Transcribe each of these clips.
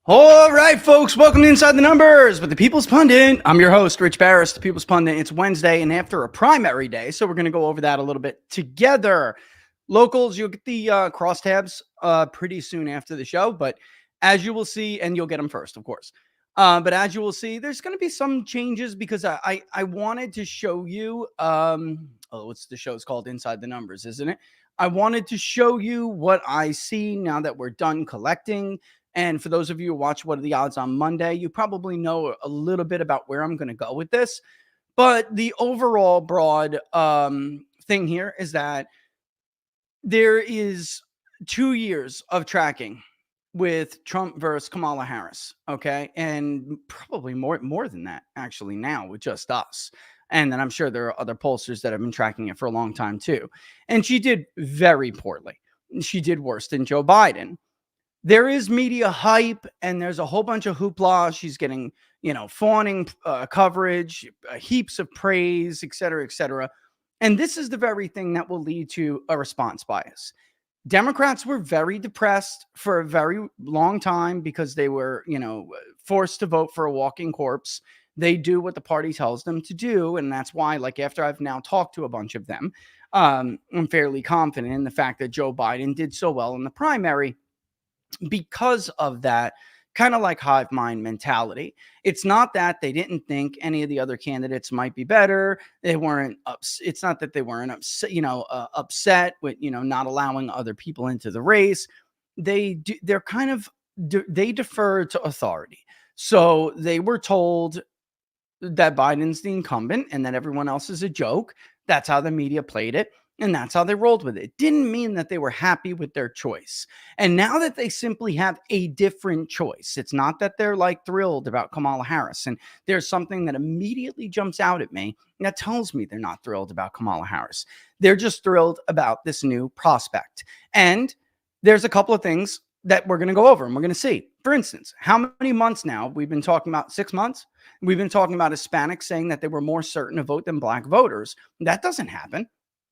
All right, folks, welcome to Inside the Numbers with the People's Pundit. I'm your host, Rich Barris, the People's Pundit. It's Wednesday and after a primary day, so we're going to go over that a little bit together. Locals, you'll get the crosstabs pretty soon after the show, but as you will see, and you'll get them first, of course. But as you will see, there's going to be some changes because I wanted to show you, what's the show? It's called Inside the Numbers, isn't it? I wanted to show you what I see now that we're done collecting. And for those of you who watch What Are the Odds on Monday, you probably know a little bit about where I'm going to go with this. But the overall broad thing here is that there is 2 years of tracking with Trump versus Kamala Harris, okay? And probably more than that, actually, now with just us. And then I'm sure there are other pollsters that have been tracking it for a long time, too. And she did very poorly. She did worse than Joe Biden. There is media hype and there's a whole bunch of hoopla. She's getting, fawning coverage, heaps of praise, et cetera, et cetera. And this is the very thing that will lead to a response bias. Democrats were very depressed for a very long time because they were, forced to vote for a walking corpse. They do what the party tells them to do. And that's why, after I've now talked to a bunch of them, I'm fairly confident in the fact that Joe Biden did so well in the primary because of that kind of hive mind mentality. It's not that they didn't think any of the other candidates might be better. They weren't it's not that they weren't upset with, not allowing other people into the race. They defer to authority. So they were told that Biden's the incumbent and that everyone else is a joke. That's how the media played it. And that's how they rolled with it. It didn't mean that they were happy with their choice. And now that they simply have a different choice, it's not that they're thrilled about Kamala Harris. And there's something that immediately jumps out at me that tells me they're not thrilled about Kamala Harris. They're just thrilled about this new prospect. And there's a couple of things that we're going to go over and we're going to see. For instance, how many months now we've been talking about? 6 months. We've been talking about Hispanics saying that they were more certain to vote than black voters. That doesn't happen.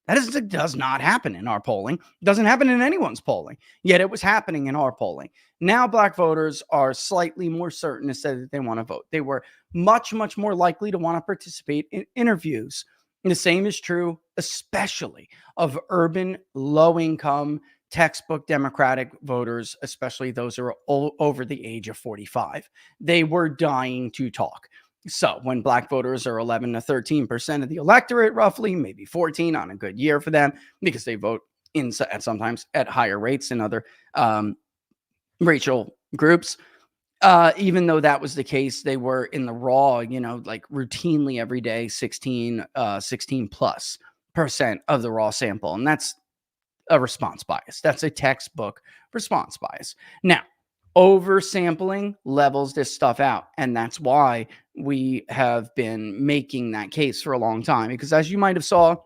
That does not happen in our polling. It doesn't happen in anyone's polling. Yet it was happening in our polling. Now black voters are slightly more certain to say that they want to vote. They were much, much more likely to want to participate in interviews. And the same is true, especially of urban, low-income, textbook Democratic voters, especially those who are over the age of 45. They were dying to talk. So when black voters are 11 to 13% of the electorate, roughly, maybe 14 on a good year for them, because they vote sometimes at higher rates than other racial groups. Even though that was the case, they were in the raw, routinely every day, 16 plus % of the raw sample. And that's a response bias. That's a textbook response bias. Now, oversampling levels this stuff out. And that's why we have been making that case for a long time. Because as you might have saw,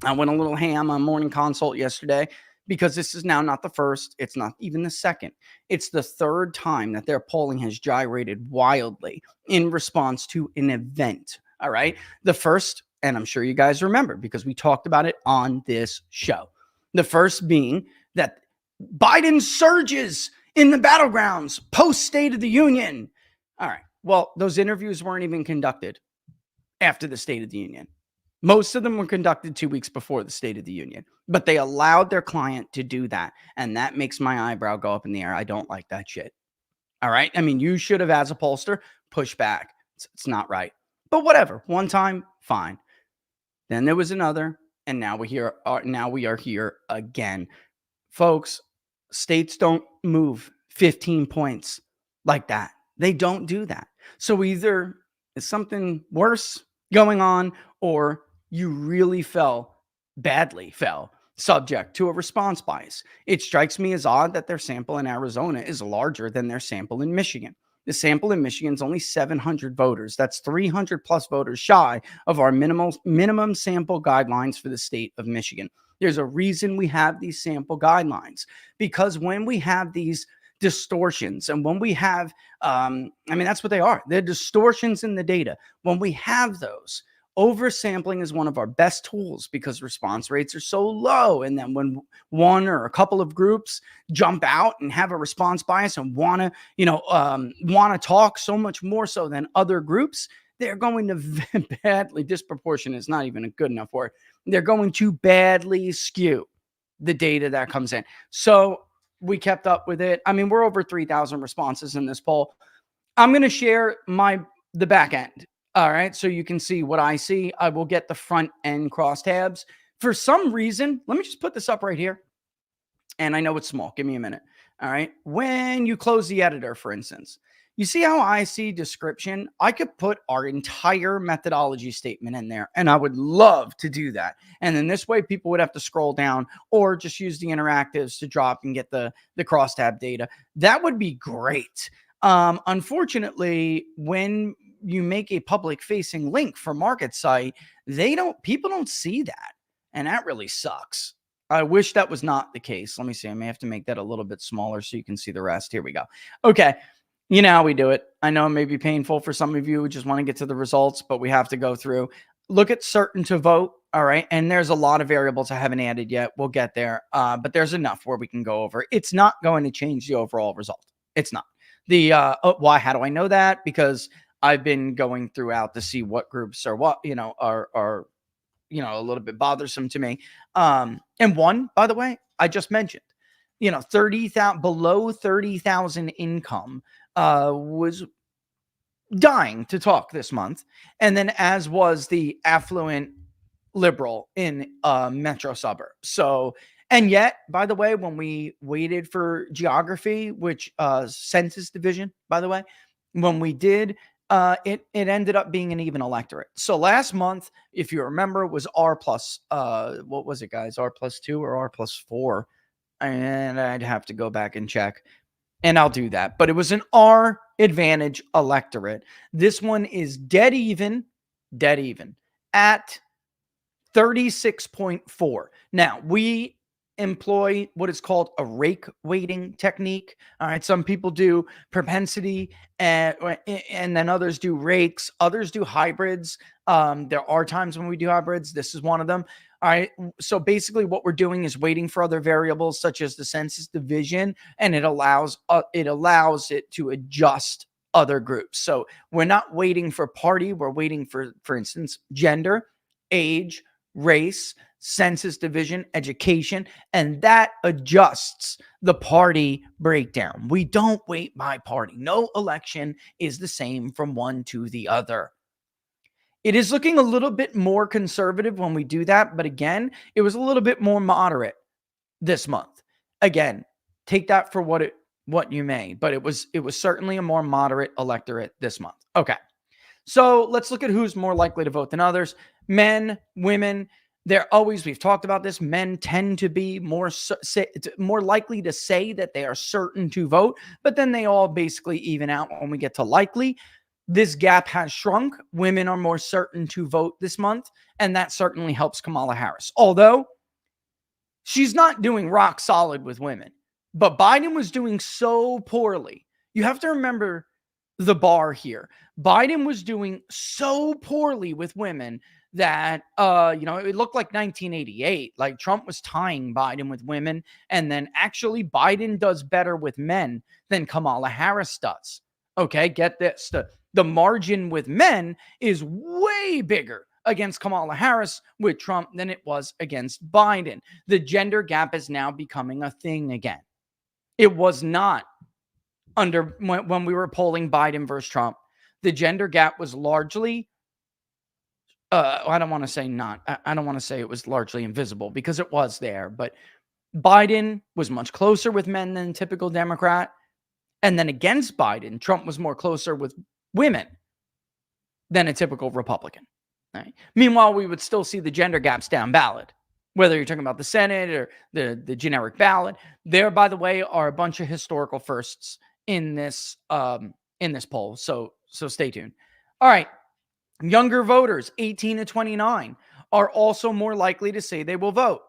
I went a little ham on Morning Consult yesterday because this is now not the first. It's not even the second. It's the third time that their polling has gyrated wildly in response to an event. All right. The first, and I'm sure you guys remember because we talked about it on this show. The first being that Biden surges in the battlegrounds post State of the Union. All right. Well, those interviews weren't even conducted after the State of the Union. Most of them were conducted 2 weeks before the State of the Union, but they allowed their client to do that. And that makes my eyebrow go up in the air. I don't like that shit. All right. I mean, you should have, as a pollster, pushed back. It's not right, but whatever. One time, fine. Then there was another. And now we are here again. Folks, states don't move 15 points like that. They don't do that. So either is something worse going on or you really badly fell subject to a response bias. It strikes me as odd that their sample in Arizona is larger than their sample in Michigan. The sample in Michigan is only 700 voters. That's 300 plus voters shy of our minimum sample guidelines for the state of Michigan. There's a reason we have these sample guidelines, because when we have these distortions and when we have, that's what they are. They're distortions in the data. When we have those, Oversampling is one of our best tools because response rates are so low. And then when one or a couple of groups jump out and have a response bias and want to talk so much more so than other groups, they're going to badly, disproportionate is not even a good enough word. They're going to badly skew the data that comes in. So we kept up with it. I mean, we're over 3,000 responses in this poll. I'm going to share the back end. All right. So you can see what I see. I will get the front end crosstabs. For some reason, let me just put this up right here. And I know it's small. Give me a minute. All right. When you close the editor, for instance, you see how I see description? I could put our entire methodology statement in there, and I would love to do that. And then this way, people would have to scroll down or just use the interactives to drop and get the crosstab data. That would be great. Unfortunately, when you make a public facing link for market site, people don't see that. And that really sucks. I wish that was not the case. Let me see. I may have to make that a little bit smaller so you can see the rest. Here we go. Okay. You know how we do it. I know it may be painful for some of you who just want to get to the results, but we have to go through. Look at certain to vote. All right. And there's a lot of variables I haven't added yet. We'll get there. But there's enough where we can go over. It's not going to change the overall result. It's not. Why? How do I know that? Because I've been going throughout to see what groups are are a little bit bothersome to me. And one, by the way, I just mentioned, 30,000 below 30,000 income was dying to talk this month. And then as was the affluent liberal in metro suburb. So, and yet, by the way, when we waited for geography, which census division, by the way, when we did, it ended up being an even electorate. So last month, if you remember, was R plus, what was it, guys? R plus 2 or R plus 4? And I'd have to go back and check. And I'll do that. But it was an R advantage electorate. This one is dead even at 36.4. Now, we employ what is called a rake weighting technique. All right. Some people do propensity and then others do rakes. Others do hybrids. There are times when we do hybrids. This is one of them. All right. So basically what we're doing is waiting for other variables such as the census division, and it allows it to adjust other groups. So we're not waiting for party. We're waiting for instance, gender, age, race, census division, education, and that adjusts the party breakdown. We don't weight by party. No election is the same from one to the other. It is looking a little bit more conservative when we do that, but again, it was a little bit more moderate this month. Again, take that for what you may, but it was certainly a more moderate electorate this month. Okay. So let's look at who's more likely to vote than others. Men, women, we've talked about this. Men tend to be more likely to say that they are certain to vote, but then they all basically even out when we get to likely. This gap has shrunk. Women are more certain to vote this month, and that certainly helps Kamala Harris. Although she's not doing rock solid with women, but Biden was doing so poorly. You have to remember the bar here. Biden was doing so poorly with women that, it looked like 1988. Like Trump was tying Biden with women. And then actually Biden does better with men than Kamala Harris does. Okay, get this. The margin with men is way bigger against Kamala Harris with Trump than it was against Biden. The gender gap is now becoming a thing again. It was not when we were polling Biden versus Trump. The gender gap was largely, I don't want to say it was largely invisible because it was there, but Biden was much closer with men than typical Democrat. And then against Biden, Trump was more closer with women than a typical Republican. Right? Meanwhile, we would still see the gender gaps down ballot, whether you're talking about the Senate or the generic ballot. There, by the way, are a bunch of historical firsts in this poll. So stay tuned. All right. Younger voters, 18 to 29, are also more likely to say they will vote.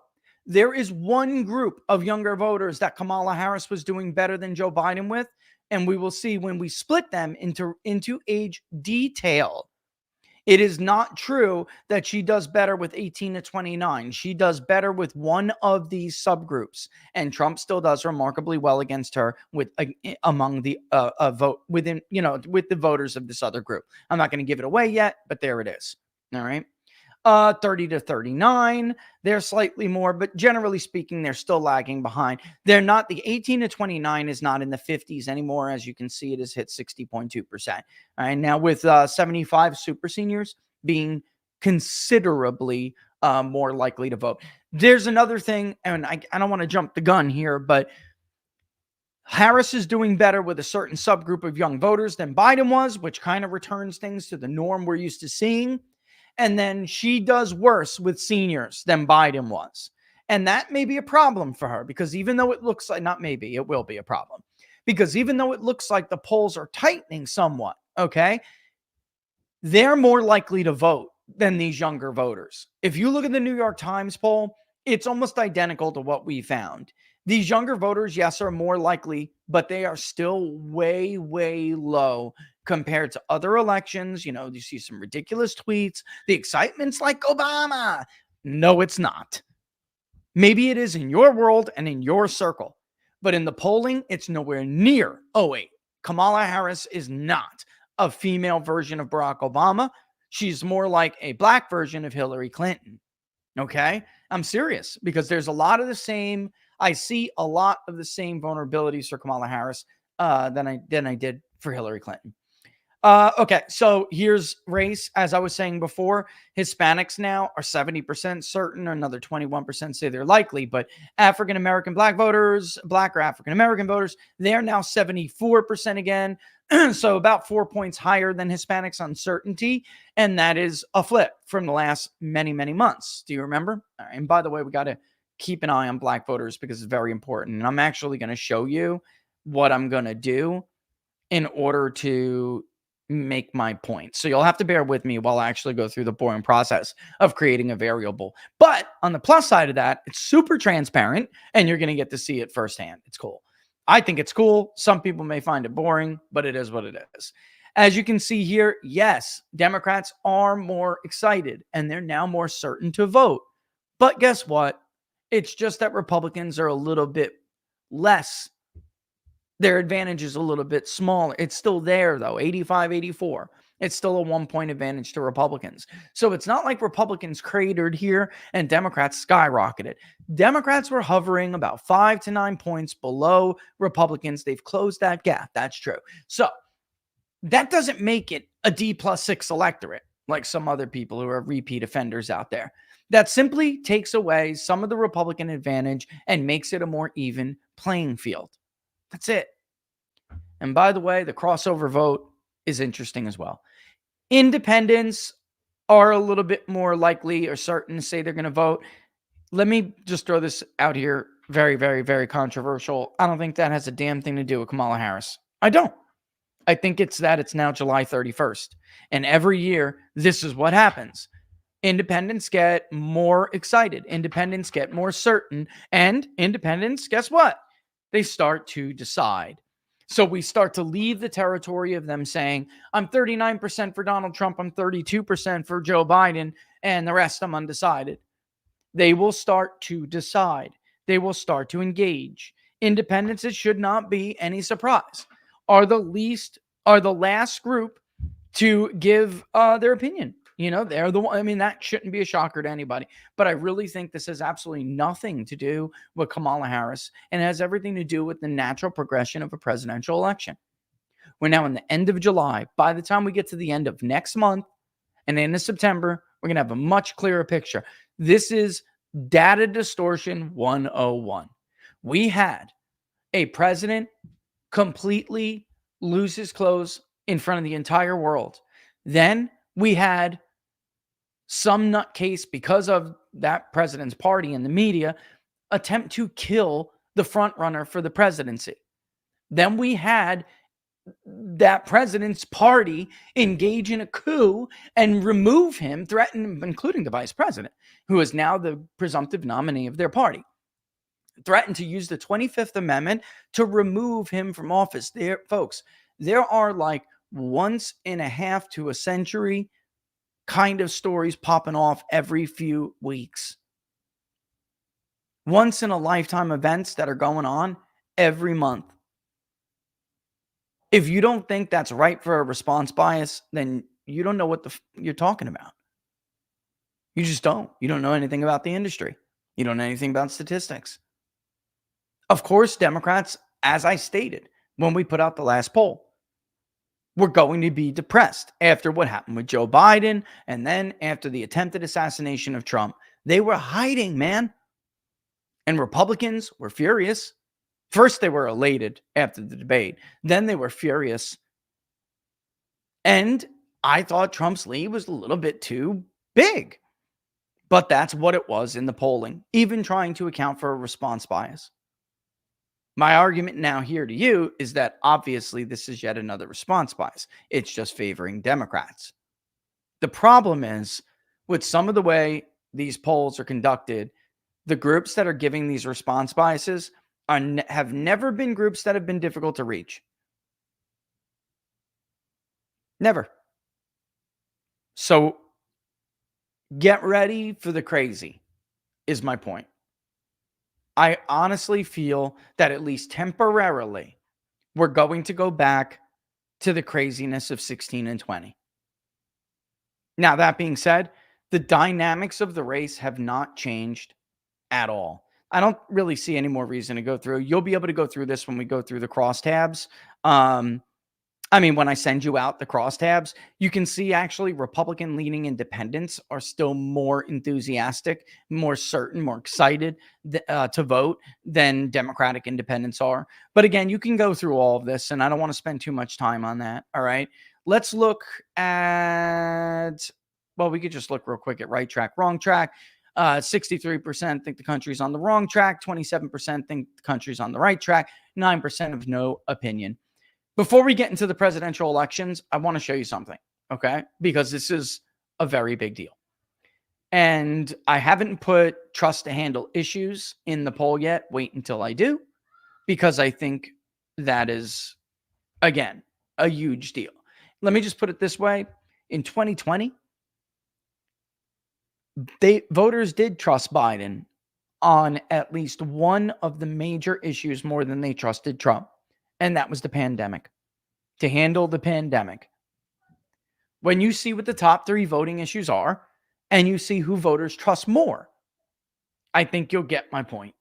There is one group of younger voters that Kamala Harris was doing better than Joe Biden with, and we will see when we split them into age detail. It is not true that she does better with 18 to 29. She does better with one of these subgroups, and Trump still does remarkably well against her with among the vote within, with the voters of this other group. I'm not going to give it away yet, but there it is. All right. 30 to 39, they're slightly more, but generally speaking, they're still lagging behind. They're not, the 18 to 29 is not in the 50s anymore. As you can see, it has hit 60.2%. All right, now with 75 super seniors being considerably more likely to vote. There's another thing, and I don't want to jump the gun here, but Harris is doing better with a certain subgroup of young voters than Biden was, which kind of returns things to the norm we're used to seeing. And then she does worse with seniors than Biden was. And that may be a problem for her, because even though it looks like, not maybe, it will be a problem. Because even though it looks like the polls are tightening somewhat, okay, they're more likely to vote than these younger voters. If you look at the New York Times poll, it's almost identical to what we found. These younger voters, yes, are more likely, but they are still way, way low compared to other elections. You see some ridiculous tweets. The excitement's like Obama. No, it's not. Maybe it is in your world and in your circle, but in the polling, it's nowhere near. Oh, wait, Kamala Harris is not a female version of Barack Obama. She's more like a black version of Hillary Clinton. Okay, I'm serious, because there's a lot of the same. I see a lot of the same vulnerabilities for Kamala Harris than I did for Hillary Clinton. Okay, so here's race. As I was saying before, Hispanics now are 70% certain, or another 21% say they're likely, but African-American black voters, black or African-American voters, they're now 74% again. So about 4 points higher than Hispanics on certainty. And that is a flip from the last many, many months. Do you remember? And by the way, we got to keep an eye on black voters, because it's very important. And I'm actually going to show you what I'm going to do in order to make my point. So you'll have to bear with me while I actually go through the boring process of creating a variable. But on the plus side of that, it's super transparent, and you're going to get to see it firsthand. It's cool. I think it's cool. Some people may find it boring, but it is what it is. As you can see here, yes, Democrats are more excited, and they're now more certain to vote. But guess what? It's just that Republicans are a little bit less. Their advantage is a little bit smaller. It's still there, though, 85-84. It's still a 1-point advantage to Republicans. So it's not like Republicans cratered here and Democrats skyrocketed. Democrats were hovering about 5 to 9 points below Republicans. They've closed that gap. That's true. So that doesn't make it a D+6 electorate like some other people who are repeat offenders out there. That simply takes away some of the Republican advantage and makes it a more even playing field. That's it. And by the way, the crossover vote is interesting as well. Independents are a little bit more likely or certain to say they're going to vote. Let me just throw this out here. Very, very, very controversial. I don't think that has a damn thing to do with Kamala Harris. I don't. I think it's that it's now July 31st. And every year, this is what happens. Independents get more excited. Independents get more certain. And independents, guess what? They start to decide. So we start to leave the territory of them saying, I'm 39% for Donald Trump, I'm 32% for Joe Biden, and the rest I'm undecided. They will start to decide. They will start to engage. Independents, it should not be any surprise, are the last group to give their opinion. They're the one. I mean, that shouldn't be a shocker to anybody. But I really think this has absolutely nothing to do with Kamala Harris, and has everything to do with the natural progression of a presidential election. We're now in the end of July. By the time we get to the end of next month and into September, we're going to have a much clearer picture. This is data distortion 101. We had a president completely lose his clothes in front of the entire world. Then we had some nutcase, because of that president's party and the media, attempt to kill the front runner for the presidency. Then we had that president's party engage in a coup and remove him, threaten, including the vice president, who is now the presumptive nominee of their party, threatened to use the 25th Amendment to remove him from office. There, folks, there are like once in a half to a century kind of stories popping off every few weeks. Once in a lifetime events that are going on every month. If you don't think that's right for a response bias, then you don't know what you're talking about. You just don't. You don't know anything about the industry. You don't know anything about statistics. Of course, Democrats, as I stated when we put out the last poll, were going to be depressed after what happened with Joe Biden and then after the attempted assassination of Trump. They were hiding, man. And Republicans were furious. First, they were elated after the debate. Then they were furious. And I thought Trump's lead was a little bit too big. But that's what it was in the polling, even trying to account for a response bias. My argument now here to you is that obviously this is yet another response bias. It's just favoring Democrats. The problem is with some of the way these polls are conducted, the groups that are giving these response biases have never been groups that have been difficult to reach. Never. So get ready for the crazy is my point. I honestly feel that at least temporarily, we're going to go back to the craziness of 16 and 20. Now, that being said, the dynamics of the race have not changed at all. I don't really see any more reason to go through. You'll be able to go through this when we go through the crosstabs. When I send you out the crosstabs, you can see actually Republican leaning independents are still more enthusiastic, more certain, more excited to vote than Democratic independents are. But again, you can go through all of this, and I don't want to spend too much time on that. All right. Let's look at, well, we could just look real quick at right track, wrong track. 63% think the country's on the wrong track. 27% think the country's on the right track. 9% of no opinion. Before we get into the presidential elections, I want to show you something, okay? Because this is a very big deal. And I haven't put trust to handle issues in the poll yet. Wait until I do, because I think that is, again, a huge deal. Let me just put it this way. In 2020, voters did trust Biden on at least one of the major issues more than they trusted Trump, and that was the pandemic. To handle the pandemic. When you see what the top 3 voting issues are, and you see who voters trust more, I think you'll get my point.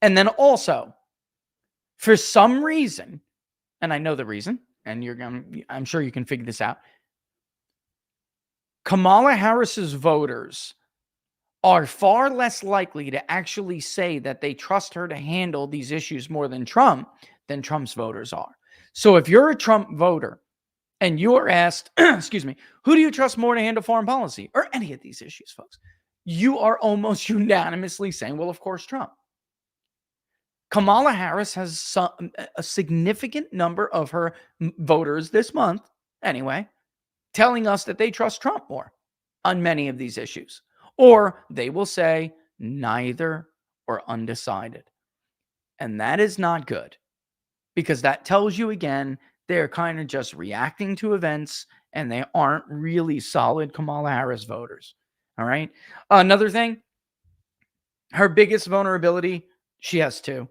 And then also, for some reason, and I know the reason, and I'm sure you can figure this out, Kamala Harris's voters are far less likely to actually say that they trust her to handle these issues more than Trump's voters are. So if you're a Trump voter and you are asked, excuse me, who do you trust more to handle foreign policy or any of these issues, folks? You are almost unanimously saying, well, of course, Trump. Kamala Harris has a significant number of her voters this month, anyway, telling us that they trust Trump more on many of these issues. Or they will say neither or undecided. And that is not good. Because that tells you, again, they're kind of just reacting to events and they aren't really solid Kamala Harris voters. All right. Another thing, her biggest vulnerability, she has 2.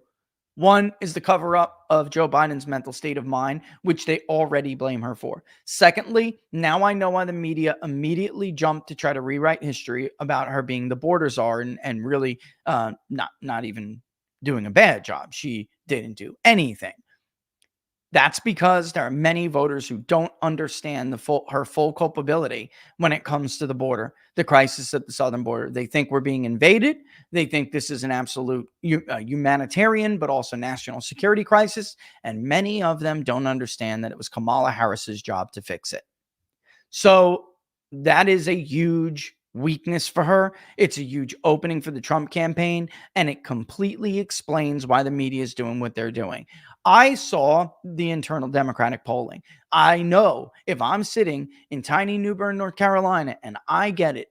One is the cover up of Joe Biden's mental state of mind, which they already blame her for. Secondly, now I know why the media immediately jumped to try to rewrite history about her being the border czar and really not even doing a bad job. She didn't do anything. That's because there are many voters who don't understand her full culpability when it comes to the border, the crisis at the southern border. They think we're being invaded. They think this is an absolute humanitarian, but also national security crisis. And many of them don't understand that it was Kamala Harris's job to fix it. So that is a huge weakness for her. It's a huge opening for the Trump campaign, and it completely explains why the media is doing what they're doing. I saw the internal Democratic polling. I know if I'm sitting in tiny New Bern, North Carolina, and I get it,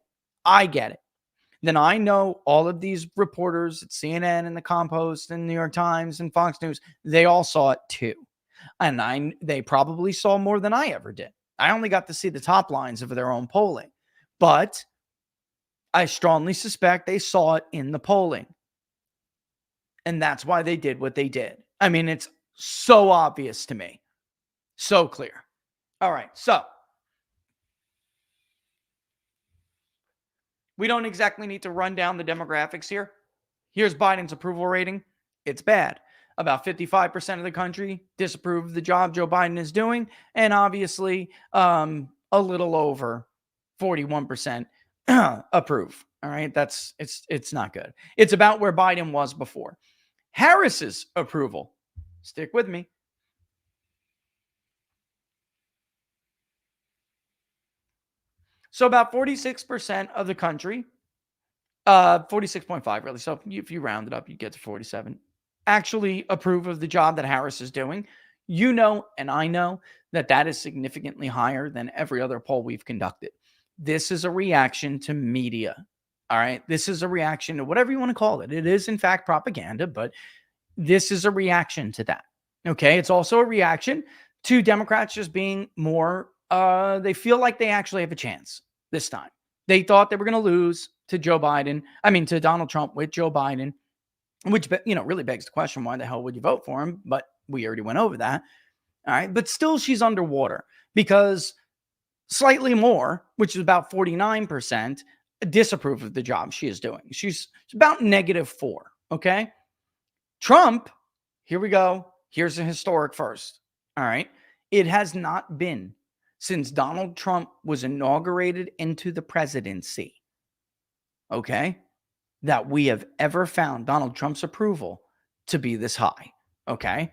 then I know all of these reporters at CNN and the Compost and New York Times and Fox News, they all saw it too. And they probably saw more than I ever did. I only got to see the top lines of their own polling. But I strongly suspect they saw it in the polling. And that's why they did what they did. I mean, it's so obvious to me. So clear. All right. So we don't exactly need to run down the demographics here. Here's Biden's approval rating. It's bad. About 55% of the country disapprove of the job Joe Biden is doing. And obviously, a little over 41% approve. All right. It's not good. It's about where Biden was before. Harris's approval. Stick with me. So about 46% of the country, 46.5 really. So if you round it up, you get to 47. Actually approve of the job that Harris is doing. You know, and I know that that is significantly higher than every other poll we've conducted. This is a reaction to media. All right. This is a reaction to whatever you want to call it. It is, in fact, propaganda, but this is a reaction to that. Okay. It's also a reaction to Democrats just being more, they feel like they actually have a chance this time. They thought they were going to lose to to Donald Trump with Joe Biden, which, really begs the question, why the hell would you vote for him? But we already went over that. All right. But still, she's underwater because slightly more, which is about 49%, disapprove of the job she is doing. She's about -4. Okay. Trump, here we go. Here's a historic first. All right. It has not been since Donald Trump was inaugurated into the presidency, okay, that we have ever found Donald Trump's approval to be this high. Okay.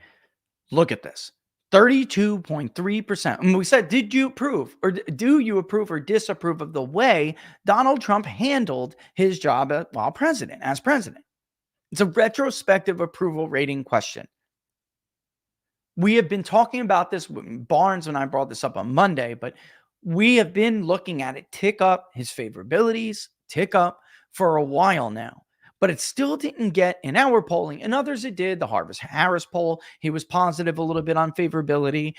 Look at this. 32.3%. And we said, did you approve or do you approve or disapprove of the way Donald Trump handled his job while president, as president? It's a retrospective approval rating question. We have been talking about this with Barnes when I brought this up on Monday, but we have been looking at it tick up, his favorabilities tick up for a while now. But it still didn't get in our polling. In others, it did. The Harris poll, he was positive a little bit on favorability.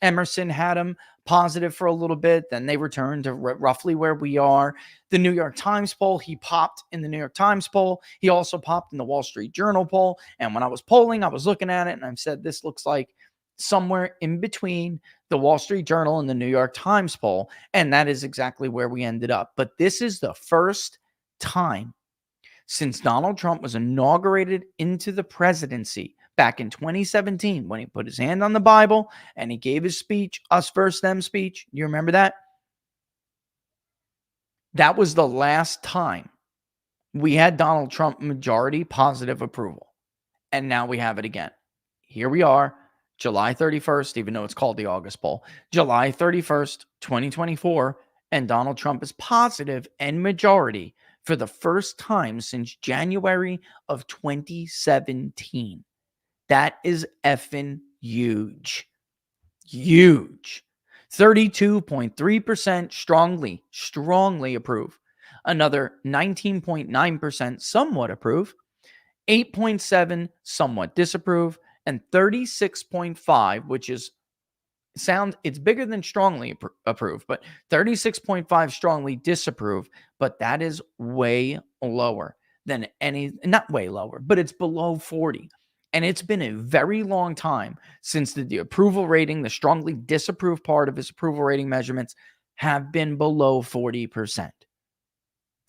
Emerson had him positive for a little bit. Then they returned to roughly where we are. The New York Times poll, he popped in the New York Times poll. He also popped in the Wall Street Journal poll. And when I was polling, I was looking at it and I said, this looks like somewhere in between the Wall Street Journal and the New York Times poll. And that is exactly where we ended up. But this is the first time since Donald Trump was inaugurated into the presidency back in 2017 when he put his hand on the Bible and he gave his speech, us versus them speech. You remember that? That was the last time we had Donald Trump majority positive approval. And now we have it again. Here we are, July 31st, even though it's called the August poll, July 31st, 2024, and Donald Trump is positive and majority for the first time since January of 2017. That is effing huge. Huge. 32.3% strongly approve. Another 19.9% somewhat approve. 8.7 somewhat disapprove. And 36.5, which is it's bigger than strongly approve, but 36.5 strongly disapprove, but that is way lower than not way lower, but it's below 40. And it's been a very long time since the approval rating, the strongly disapprove part of his approval rating measurements have been below 40%.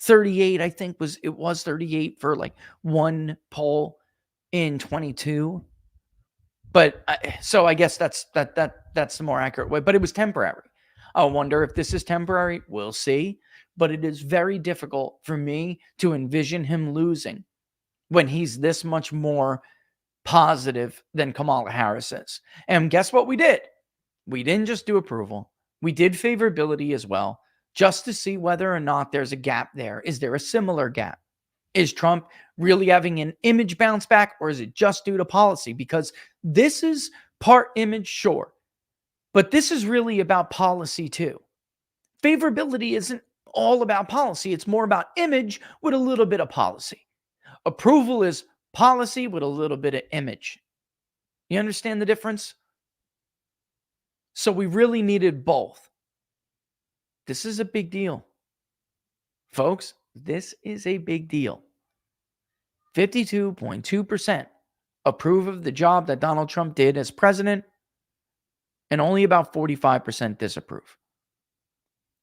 38, I think it was 38 for like one poll in 22. But so I guess that's the more accurate way. But it was temporary. I wonder if this is temporary. We'll see. But it is very difficult for me to envision him losing when he's this much more positive than Kamala Harris is. And guess what we did? We didn't just do approval. We did favorability as well, just to see whether or not there's a gap there. Is there a similar gap? Is Trump really having an image bounce back, or is it just due to policy? Because this is part image, sure, but this is really about policy too. Favorability isn't all about policy. It's more about image with a little bit of policy. Approval is policy with a little bit of image. You understand the difference? So we really needed both. This is a big deal. Folks, this is a big deal. 52.2% approve of the job that Donald Trump did as president, and only about 45% disapprove.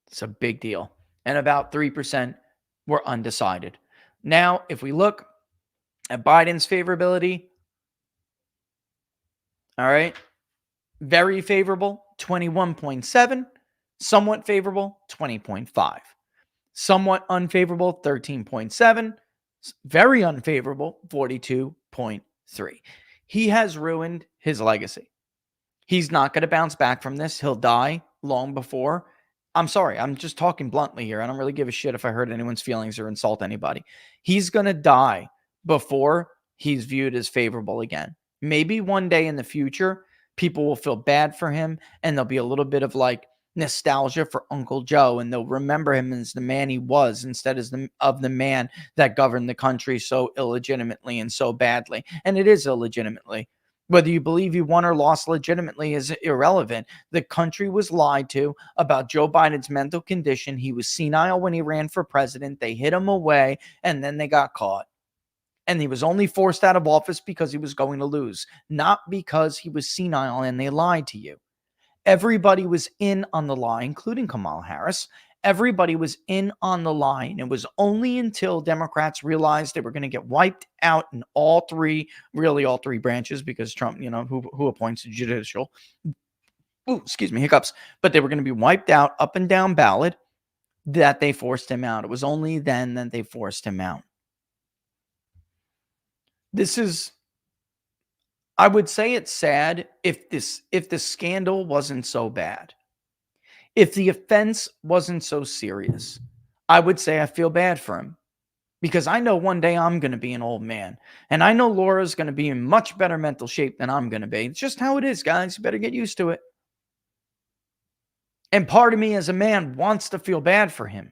It's a big deal. And about 3% were undecided. Now, if we look at Biden's favorability, all right, very favorable, 21.7, somewhat favorable, 20.5, somewhat unfavorable, 13.7, very unfavorable, 42.3. He has ruined his legacy. He's not going to bounce back from this. He'll die long before. I'm sorry. I'm just talking bluntly here. I don't really give a shit if I hurt anyone's feelings or insult anybody. He's going to die before he's viewed as favorable again. Maybe one day in the future, people will feel bad for him and there'll be a little bit of like nostalgia for Uncle Joe, and they'll remember him as the man he was instead of the man that governed the country so illegitimately and so badly. And it is illegitimately. Whether you believe he won or lost legitimately is irrelevant. The country was lied to about Joe Biden's mental condition. He was senile when he ran for president. They hid him away, and then they got caught. And he was only forced out of office because he was going to lose, not because he was senile and they lied to you. Everybody was in on the lie, including Kamala Harris. Everybody was in on the line. It was only until Democrats realized they were going to get wiped out in all three branches, because Trump, who appoints the judicial. Ooh, excuse me, hiccups. But they were going to be wiped out up and down ballot, that they forced him out. It was only then that they forced him out. I would say it's sad if the scandal wasn't so bad. If the offense wasn't so serious, I would say I feel bad for him, because I know one day I'm going to be an old man, and I know Laura's going to be in much better mental shape than I'm going to be. It's just how it is, guys. You better get used to it. And part of me as a man wants to feel bad for him.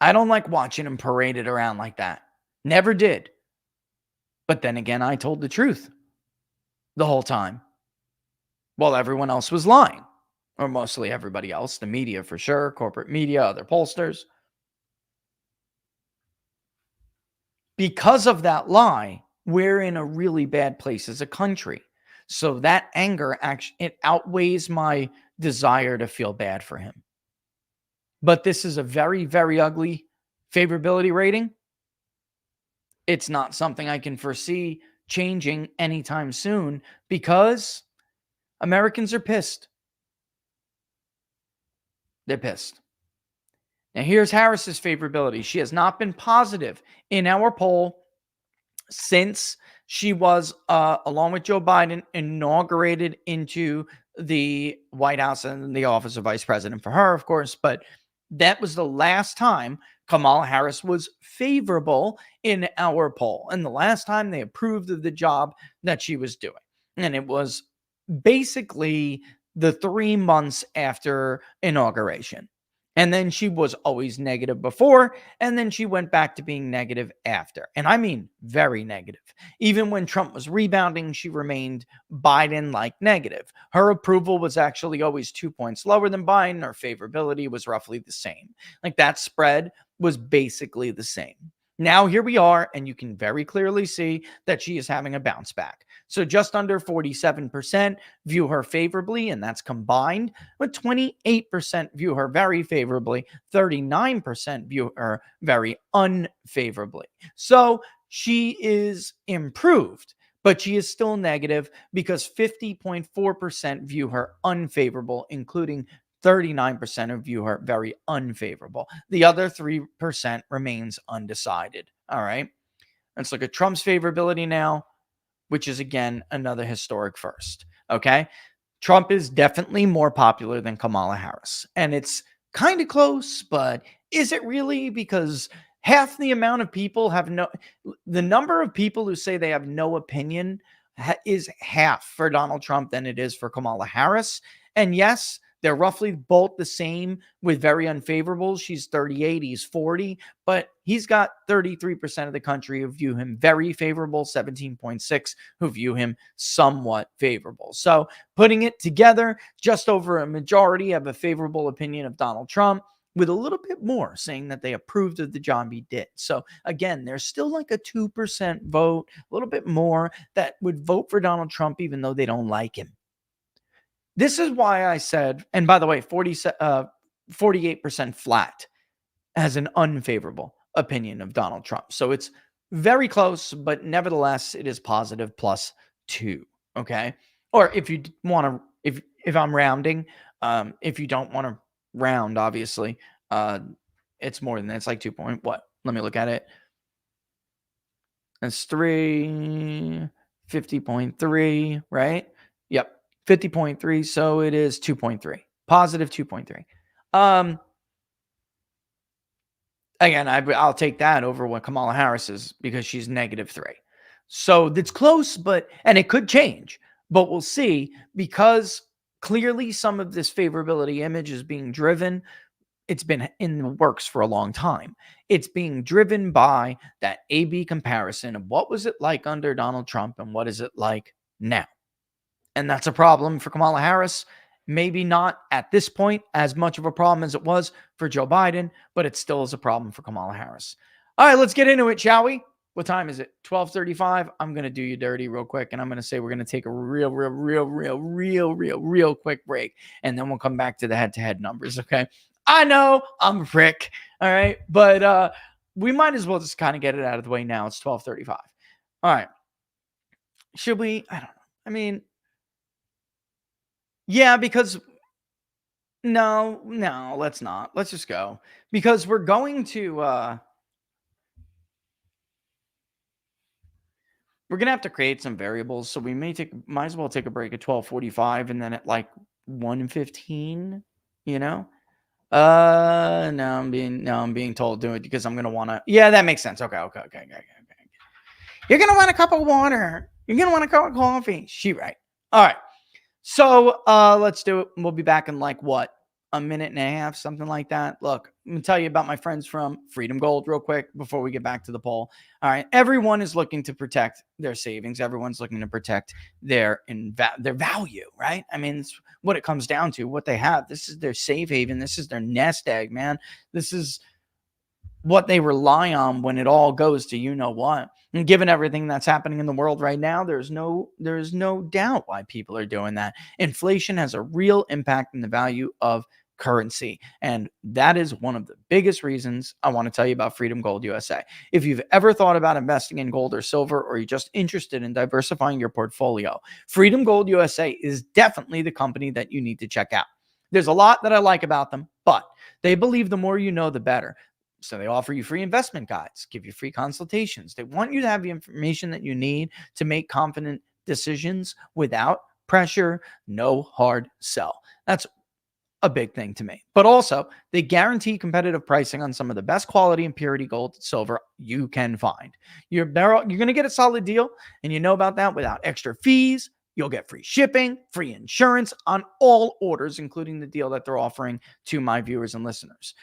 I don't like watching him paraded around like that. Never did. But then again, I told the truth the whole time, while everyone else was lying. Or mostly everybody else, the media for sure, corporate media, other pollsters. Because of that lie, we're in a really bad place as a country. So that anger, actually, it outweighs my desire to feel bad for him. But this is a very, very ugly favorability rating. It's not something I can foresee changing anytime soon, because Americans are pissed. They're pissed. Now, here's Harris's favorability. She has not been positive in our poll since she was, along with Joe Biden, inaugurated into the White House and the office of vice president for her, of course. But that was the last time Kamala Harris was favorable in our poll, and the last time they approved of the job that she was doing. And it was basically the 3 months after inauguration. And then she was always negative before, and then she went back to being negative after. And I mean very negative. Even when Trump was rebounding, she remained Biden-like negative. Her approval was actually always 2 points lower than Biden. Her favorability was roughly the same. Like, that spread was basically the same. Now here we are, and you can very clearly see that she is having a bounce back. So just under 47% view her favorably, and that's combined, but 28% view her very favorably, 39% view her very unfavorably. So she is improved, but she is still negative, because 50.4% view her unfavorable, including 39% of view her very unfavorable. The other 3% remains undecided. All right. Let's look at Trump's favorability now, which is, again, another historic first. Okay. Trump is definitely more popular than Kamala Harris. And it's kind of close, but is it really? Because half the amount of people the number of people who say they have no opinion is half for Donald Trump than it is for Kamala Harris. And yes, they're roughly both the same with very unfavorable. She's 38, he's 40, but he's got 33% of the country who view him very favorable, 17.6 who view him somewhat favorable. So putting it together, just over a majority have a favorable opinion of Donald Trump. with a little bit more saying that they approved of the job he did. So again, there's still like a 2% vote, a little bit more that would vote for Donald Trump, even though they don't like him. This is why I said, and by the way, 48% flat has an unfavorable opinion of Donald Trump. So it's very close, but nevertheless, it is positive +2. Okay. Or if you want to, if I'm rounding, if you don't want to round, obviously, it's more than that. It's like 2 point what? Let me look at it. That's 50.3, right? Yep. 50.3. So it is 2.3. Positive 2.3. Again, I'll take that over what Kamala Harris is because she's -3. So that's close, and it could change, but we'll see because clearly some of this favorability image is being driven. It's been in the works for a long time. It's being driven by that A/B comparison of what was it like under Donald Trump and what is it like now. And that's a problem for Kamala Harris. Maybe not at this point as much of a problem as it was for Joe Biden, but it still is a problem for Kamala Harris. All right, let's get into it, shall we? What time is it? 12:35. I'm going to do you dirty real quick, and I'm going to say we're going to take a real quick break, and then we'll come back to the head-to-head numbers, okay? I know I'm a prick, all right? But we might as well just kind of get it out of the way now. It's 12:35. All right. Should we? I don't know. I mean, yeah, because no, let's not. Let's just go. Because we're going to we're gonna have to create some variables. So we might as well take a break at 12:45 and then at like 1:15, you know? No, I'm being told to do it because I'm gonna wanna. Yeah, that makes sense. Okay. You're gonna want a cup of water. You're gonna want a cup of coffee. She right. All right. So let's do it. We'll be back in like what? A minute and a half, something like that. Look, I'm going to tell you about my friends from Freedom Gold real quick before we get back to the poll. All right. Everyone is looking to protect their savings. Everyone's looking to protect their value, right? I mean, it's what it comes down to, what they have. This is their safe haven. This is their nest egg, man. This is what they rely on when it all goes to you know what. And given everything that's happening in the world right now, there's no doubt why people are doing that. Inflation has a real impact in the value of currency. And that is one of the biggest reasons I want to tell you about Freedom Gold USA. If you've ever thought about investing in gold or silver, or you're just interested in diversifying your portfolio, Freedom Gold USA is definitely the company that you need to check out. There's a lot that I like about them, but they believe the more you know, the better. So they offer you free investment guides, give you free consultations. They want you to have the information that you need to make confident decisions without pressure, no hard sell. That's a big thing to me. But also, they guarantee competitive pricing on some of the best quality and purity gold and silver you can find. You're going to get a solid deal, and you know about that without extra fees. You'll get free shipping, free insurance on all orders, including the deal that they're offering to my viewers and listeners.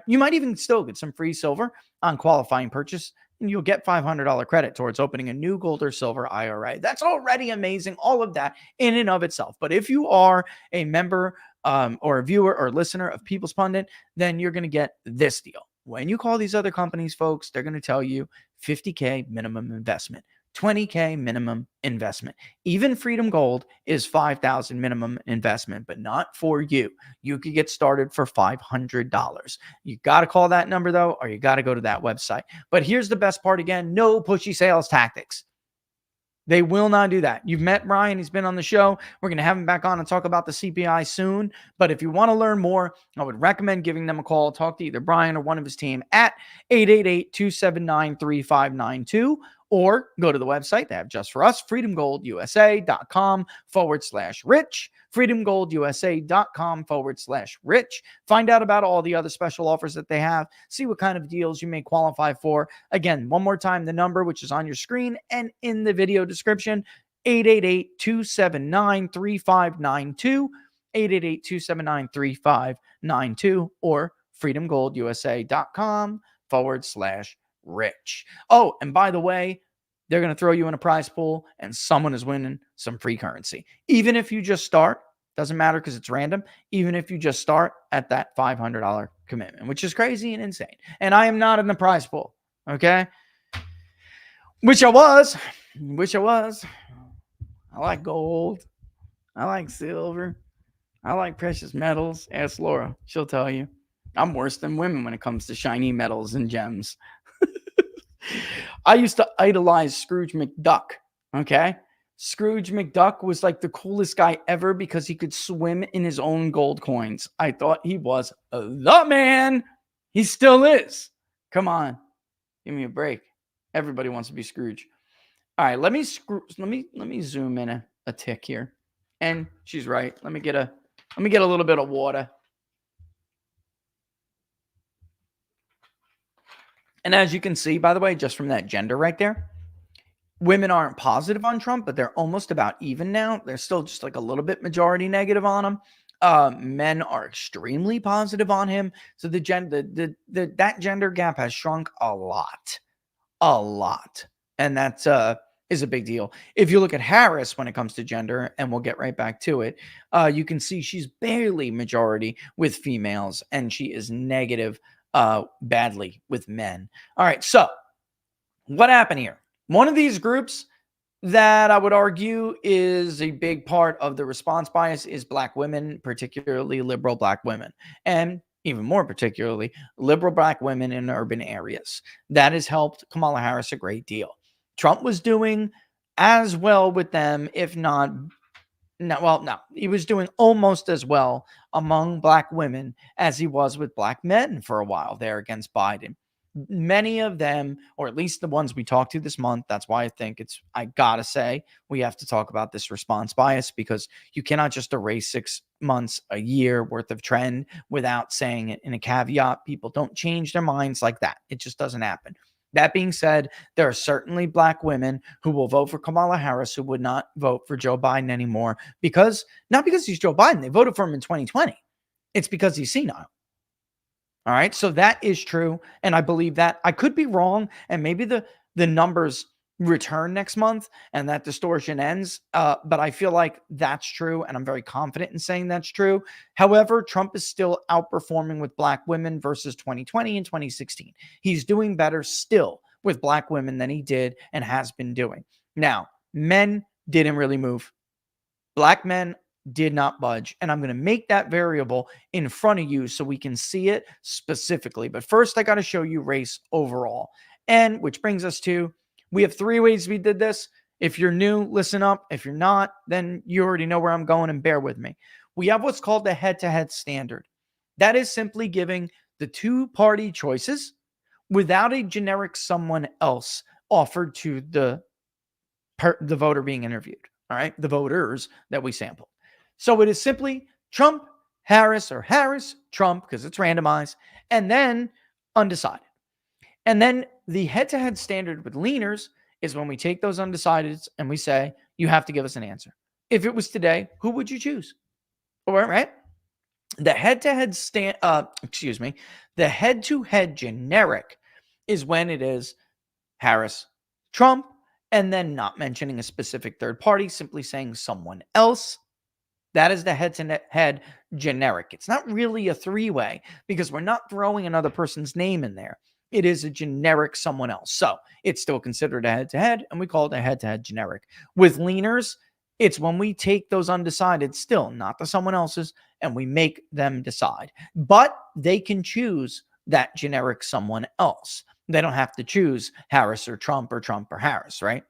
You might even still get some free silver on qualifying purchase, and you'll get $500 credit towards opening a new gold or silver IRA. That's already amazing, all of that in and of itself. But if you are a member or a viewer or listener of People's Pundit, then you're going to get this deal. When you call these other companies, folks, they're going to tell you $50K minimum investment. $20K minimum investment. Even Freedom Gold is $5,000 minimum investment, but not for you. You could get started for $500. You got to call that number though, or you got to go to that website. But here's the best part again, no pushy sales tactics. They will not do that. You've met Ryan. He's been on the show. We're going to have him back on and talk about the CPI soon. But if you want to learn more, I would recommend giving them a call. Talk to either Brian or one of his team at 888-279-3592. Or go to the website they have just for us, freedomgoldusa.com/rich, freedomgoldusa.com/rich. Find out about all the other special offers that they have. See what kind of deals you may qualify for. Again, one more time, the number, which is on your screen and in the video description, 888-279-3592, 888-279-3592, or freedomgoldusa.com/rich. Oh, and by the way, they're going to throw you in a prize pool and someone is winning some free currency. Even if you just start, doesn't matter because it's random. Even if you just start at that $500 commitment, which is crazy and insane. And I am not in the prize pool. Okay. Wish I was. I like gold. I like silver. I like precious metals. Ask Laura. She'll tell you. I'm worse than women when it comes to shiny metals and gems. I used to idolize Scrooge McDuck. Okay. Scrooge McDuck was like the coolest guy ever because he could swim in his own gold coins. I thought he was the man. He still is. Come on. Give me a break. Everybody wants to be Scrooge. All right, let me zoom in a tick here. And she's right. Let me get a little bit of water. And as you can see, by the way, just from that gender right there, women aren't positive on Trump, but they're almost about even now. They're still just like a little bit majority negative on him. Men are extremely positive on him. So that gender gap has shrunk a lot. And that's is a big deal. If you look at Harris when it comes to gender, and we'll get right back to it, you can see she's barely majority with females, and she is negative badly with men. All right, so what happened here? One of these groups that I would argue is a big part of the response bias is Black women, particularly liberal Black women, and even more particularly liberal Black women in urban areas. That has helped Kamala Harris a great deal. Trump was doing as well with them, if not, no, he was doing almost as well among Black women as he was with Black men for a while there against Biden. Many of them, or at least the ones we talked to this month, that's why I think I gotta say, we have to talk about this response bias, because you cannot just erase 6 months, a year worth of trend without saying it in a caveat. People don't change their minds like that. It just doesn't happen. That being said, there are certainly Black women who will vote for Kamala Harris who would not vote for Joe Biden anymore, not because he's Joe Biden. They voted for him in 2020. It's because he's senile. All right. So that is true. And I believe that. I could be wrong. And maybe the numbers return next month and that distortion ends. But I feel like that's true. And I'm very confident in saying that's true. However, Trump is still outperforming with Black women versus 2020 and 2016. He's doing better still with Black women than he did and has been doing. Now, men didn't really move. Black men did not budge. And I'm going to make that variable in front of you so we can see it specifically. But first, I got to show you race overall. And which brings us to, we have 3 ways we did this. If you're new, listen up. If you're not, then you already know where I'm going, and bear with me. We have what's called the head-to-head standard. That is simply giving the 2-party choices without a generic someone else offered to the voter being interviewed. All right, the voters that we sampled. So it is simply Trump, Harris, or Harris, Trump, because it's randomized, and then undecided. And then the head-to-head standard with leaners is when we take those undecideds and we say, you have to give us an answer. If it was today, who would you choose? All right. The head-to-head the head-to-head generic is when it is Harris, Trump, and then not mentioning a specific third party, simply saying someone else. That is the head-to-head generic. It's not really a 3-way because we're not throwing another person's name in there. It is a generic someone else. So it's still considered a head-to-head, and we call it a head-to-head generic. With leaners, it's when we take those undecided, still not the someone else's, and we make them decide. But they can choose that generic someone else. They don't have to choose Harris or Trump or Harris, right?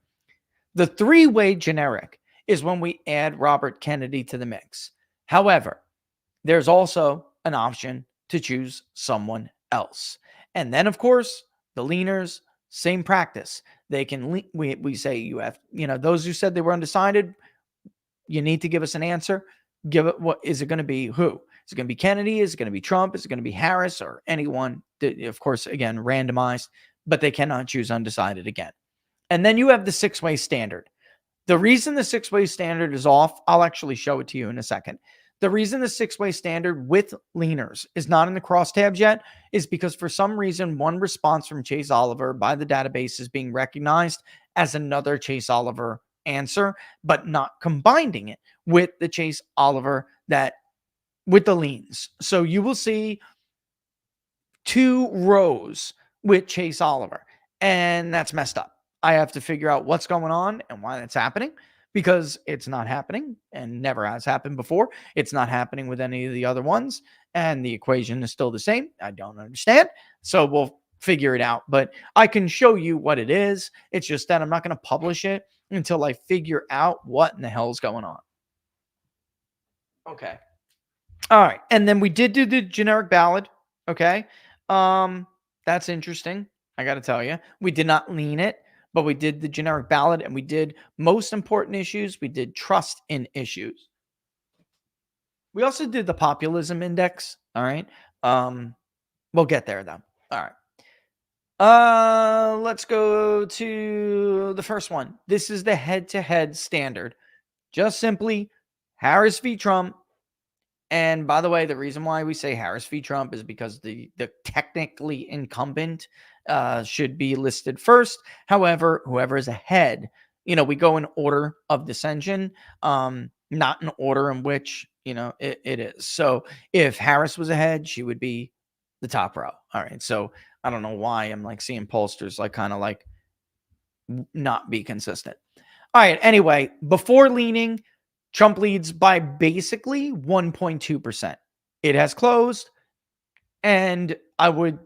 The 3-way generic is when we add Robert Kennedy to the mix. However, there's also an option to choose someone else. And then, of course, the leaners, same practice. They can, we say you have, those who said they were undecided, you need to give us an answer. Give it, what is it going to be? Who? Is it going to be Kennedy? Is it going to be Trump? Is it going to be Harris or anyone? Of course, again, randomized, but they cannot choose undecided again. And then you have the 6-way standard. The reason the 6-way standard is off, I'll actually show it to you in a second. The reason the 6-way standard with leaners is not in the crosstabs yet is because for some reason, one response from Chase Oliver by the database is being recognized as another Chase Oliver answer, but not combining it with the Chase Oliver with the leans. So you will see 2 rows with Chase Oliver. And that's messed up. I have to figure out what's going on and why that's happening, because it's not happening and never has happened before. It's not happening with any of the other ones. And the equation is still the same. I don't understand. So we'll figure it out. But I can show you what it is. It's just that I'm not going to publish it until I figure out what in the hell is going on. Okay. All right. And then we did do the generic ballot. Okay. That's interesting. I got to tell you, we did not lean it, but we did the generic ballot, and we did most important issues. We did trust in issues. We also did the populism index. All right. We'll get there though. All right. Let's go to the first one. This is the head-to-head standard. Just simply Harris v. Trump. And by the way, the reason why we say Harris v. Trump is because the technically incumbent should be listed first. However, whoever is ahead, we go in order of dissension, not in order in which, it is. So if Harris was ahead, she would be the top row. All right. So I don't know why I'm like seeing pollsters like kind of like not be consistent. All right. Anyway, before leaning, Trump leads by basically 1.2%. It has closed. And I would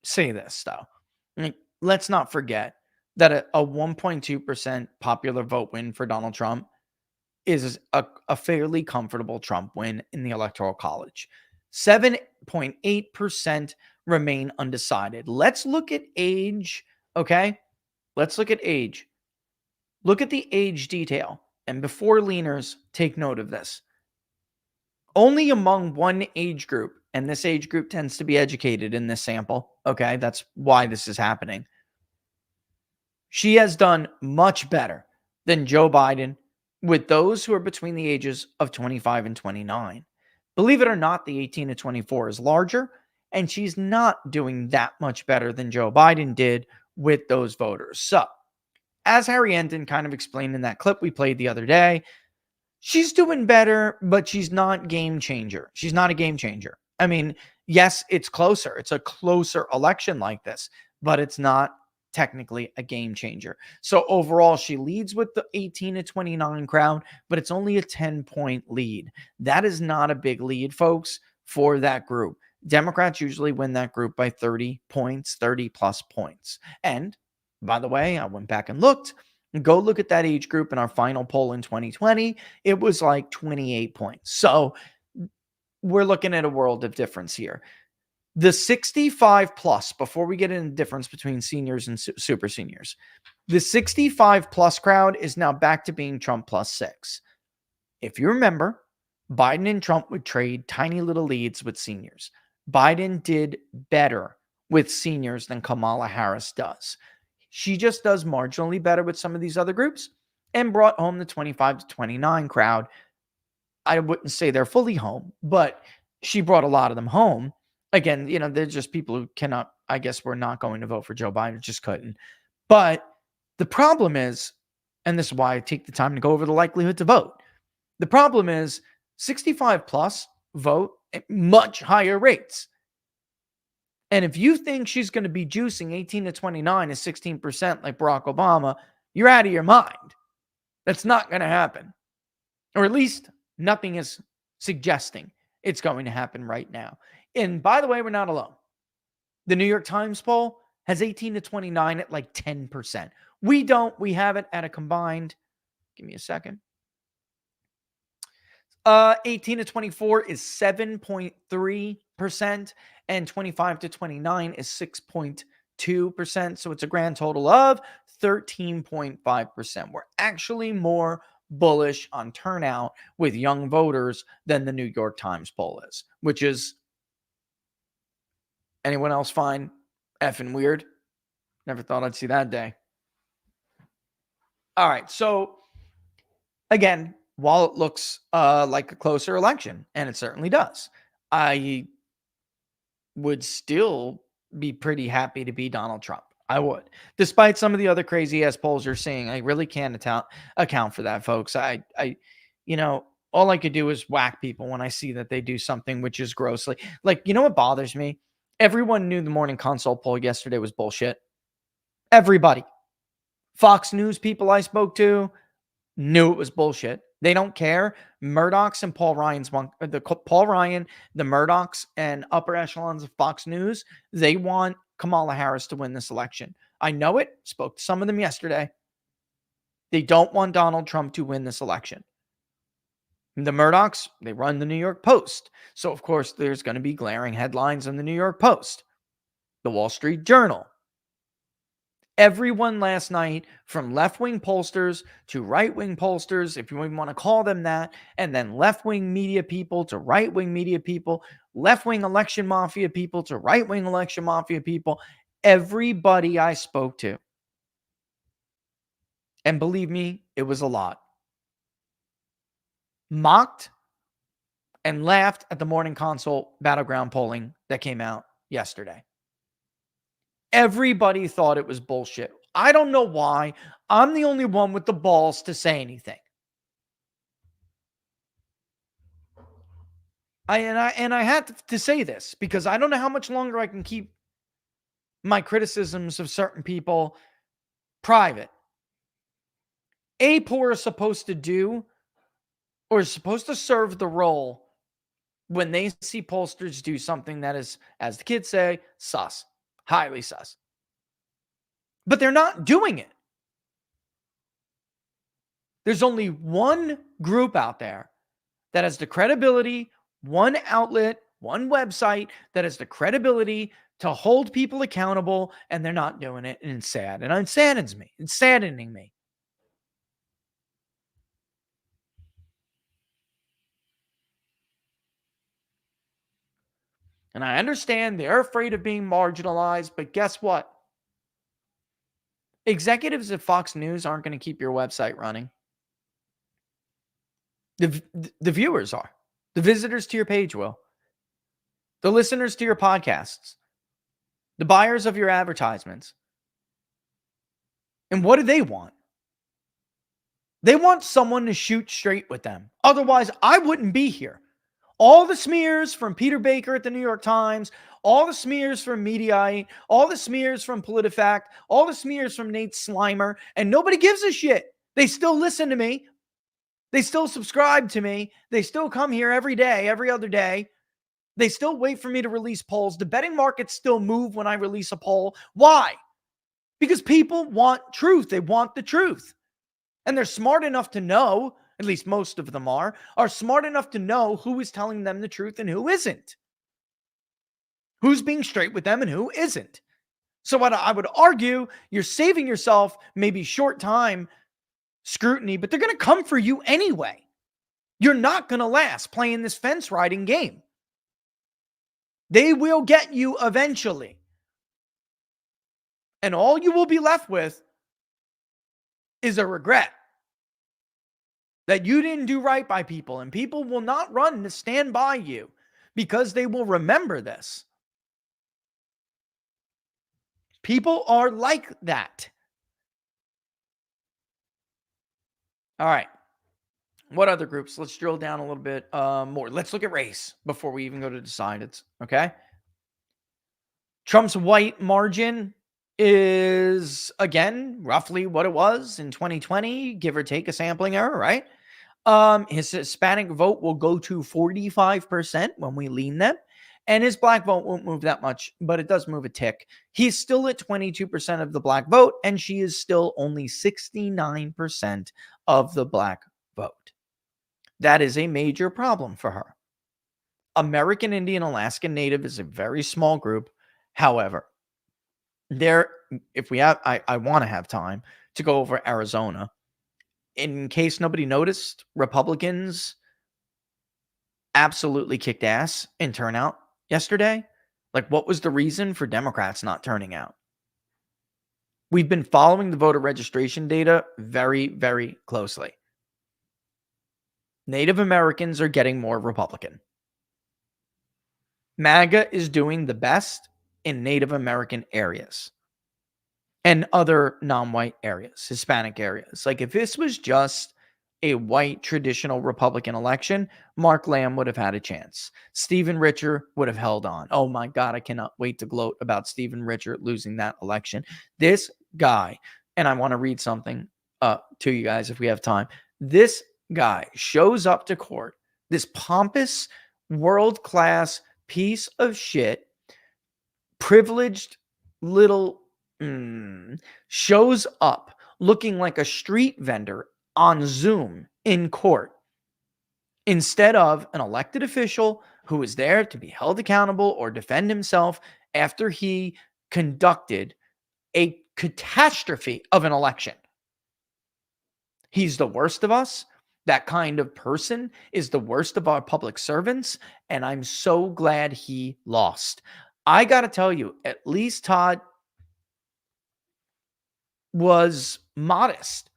say this, though. Let's not forget that a 1.2% popular vote win for Donald Trump is a fairly comfortable Trump win in the Electoral College. 7.8% remain undecided. Let's look at age, okay? Let's look at age. Look at the age detail. And before leaners, take note of this. Only among one age group, and this age group tends to be educated in this sample, okay? That's why this is happening. She has done much better than Joe Biden with those who are between the ages of 25 and 29. Believe it or not, the 18 to 24 is larger, and she's not doing that much better than Joe Biden did with those voters. So, as Harry Enden kind of explained in that clip we played the other day, she's doing better, but she's not game changer. She's not a game changer. I mean, yes, it's closer. It's a closer election like this, but it's not technically a game changer. So overall, she leads with the 18 to 29 crowd, but it's only a 10-point lead. That is not a big lead, folks, for that group. Democrats usually win that group by 30 points, 30 plus points. And by the way, I went back and looked. Go look at that age group in our final poll in 2020. It was like 28 points. So we're looking at a world of difference here. The 65 plus, before we get into the difference between seniors and super seniors, the 65 plus crowd is now back to being Trump plus 6. If you remember, Biden and Trump would trade tiny little leads with seniors. Biden did better with seniors than Kamala Harris does. She just does marginally better with some of these other groups and brought home the 25 to 29 crowd. I wouldn't say they're fully home, but she brought a lot of them home. Again, they're just people who cannot, I guess, were not going to vote for Joe Biden, just couldn't. But the problem is, and this is why I take the time to go over the likelihood to vote. The problem is 65 plus vote at much higher rates. And if you think she's going to be juicing 18 to 29 at 16% like Barack Obama, you're out of your mind. That's not going to happen. Or at least nothing is suggesting it's going to happen right now. And by the way, we're not alone. The New York Times poll has 18 to 29 at like 10%. We don't. We have it at a combined, give me a second. 18 to 24 is 7.3%, and 25 to 29 is 6.2%. So it's a grand total of 13.5%. We're actually more bullish on turnout with young voters than the New York Times poll is, which is, anyone else find effing weird? Never thought I'd see that day. All right. So again, while it looks like a closer election, and it certainly does, I would still be pretty happy to be Donald Trump. I would. Despite some of the other crazy ass polls you're seeing, I really can't account for that, folks. I all I could do is whack people when I see that they do something which is grossly, like, what bothers me Everyone knew the morning consult poll yesterday was bullshit. Everybody. Fox News people I spoke to knew it was bullshit. They don't care. Murdoch's and Paul Ryan's Paul Ryan, the Murdochs and upper echelons of Fox News, they want Kamala Harris to win this election. I know it. Spoke to some of them yesterday. They don't want Donald Trump to win this election. The Murdochs, they run the New York Post. So, of course, there's going to be glaring headlines in the New York Post, the Wall Street Journal. Everyone last night, from left-wing pollsters to right-wing pollsters, if you even want to call them that, and then left-wing media people to right-wing media people, left-wing election mafia people to right-wing election mafia people, everybody I spoke to. And believe me, it was a lot. Mocked and laughed at the morning consult battleground polling that came out yesterday. Everybody thought it was bullshit. I don't know why. I'm the only one with the balls to say anything. I had to say this because I don't know how much longer I can keep my criticisms of certain people private. APOR is supposed to do or is supposed to serve the role when they see pollsters do something that is, as the kids say, sus, highly sus. But they're not doing it. There's only one group out there that has the credibility, one outlet, one website that has the credibility to hold people accountable, and they're not doing it, and it's sad. And it saddens me. It's saddening me. And I understand they're afraid of being marginalized, but guess what? Executives at Fox News aren't going to keep your website running. The viewers are. The visitors to your page will. The listeners to your podcasts. The buyers of your advertisements. And what do they want? They want someone to shoot straight with them. Otherwise, I wouldn't be here. All the smears from Peter Baker at the New York Times, all the smears from Mediaite, all the smears from PolitiFact, all the smears from Nate Slimer, and nobody gives a shit. They still listen to me. They still subscribe to me. They still come here every day, every other day. They still wait for me to release polls. The betting markets still move when I release a poll. Why? Because people want truth. They want the truth. And they're smart enough to know, at least most of them are smart enough to know who is telling them the truth and who isn't. Who's being straight with them and who isn't. So what I would argue, you're saving yourself maybe short time scrutiny, but they're going to come for you anyway. You're not going to last playing this fence riding game. They will get you eventually. And all you will be left with is a regret that you didn't do right by people, and people will not run to stand by you because they will remember this. People are like that. All right. What other groups? Let's drill down a little bit more. Let's look at race before we even go to decideds. Okay. Trump's white margin is, again, roughly what it was in 2020, give or take a sampling error, right? His Hispanic vote will go to 45% when we lean them. And his black vote won't move that much, but it does move a tick. He's still at 22% of the black vote, and she is still only 69% of the black vote. That is a major problem for her. American Indian Alaskan Native is a very small group. However, if we have, I want to have time to go over Arizona. In case nobody noticed, Republicans absolutely kicked ass in turnout yesterday. Like, what was the reason for Democrats not turning out? We've been following the voter registration data very, very closely. Native Americans are getting more Republican. MAGA is doing the best in Native American areas and other non-white areas, Hispanic areas. Like, if this was just a white traditional Republican election, Mark Lamb would have had a chance. Stephen Richer would have held on. Oh my God, I cannot wait to gloat about Stephen Richer losing that election. This guy, and I want to read something to you guys if we have time. This guy shows up to court, this pompous, world-class piece of shit, privileged little shows up looking like a street vendor on Zoom in court instead of an elected official who is there to be held accountable or defend himself after he conducted a catastrophe of an election. He's the worst of us. That kind of person is the worst of our public servants, and I'm so glad he lost. I got to tell you, at least Todd was modest.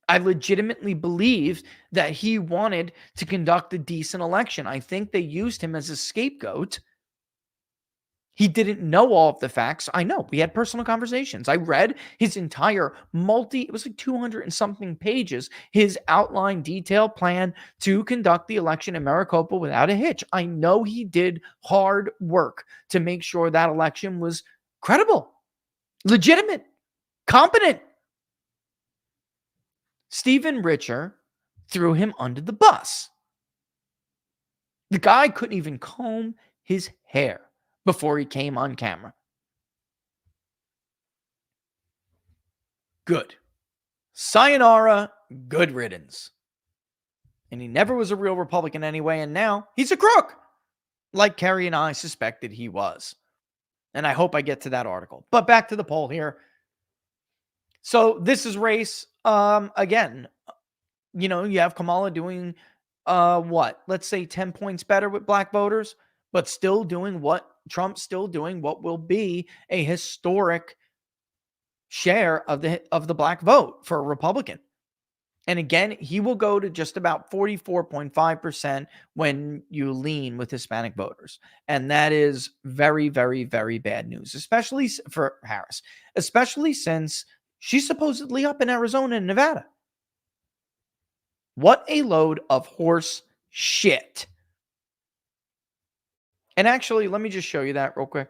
I legitimately believed that he wanted to conduct a decent election. I think they used him as a scapegoat. He didn't know all of the facts. I know. We had personal conversations. I read his entire it was like 200 and something pages, his outline detailed plan to conduct the election in Maricopa without a hitch. I know he did hard work to make sure that election was credible, legitimate, competent. Stephen Richer threw him under the bus. The guy couldn't even comb his hair before he came on camera. Good. Sayonara, good riddance. And he never was a real Republican anyway, and now he's a crook, like Kerry and I suspected he was. And I hope I get to that article. But back to the poll here. So this is race. Again, you have Kamala doing let's say 10 points better with black voters, but still doing what Trump's still doing, what will be a historic share of the black vote for a Republican. And again, he will go to just about 44.5% when you lean with Hispanic voters. And that is very, very, very bad news, especially for Harris, especially since she's supposedly up in Arizona and Nevada. What a load of horse shit. And actually, let me just show you that real quick.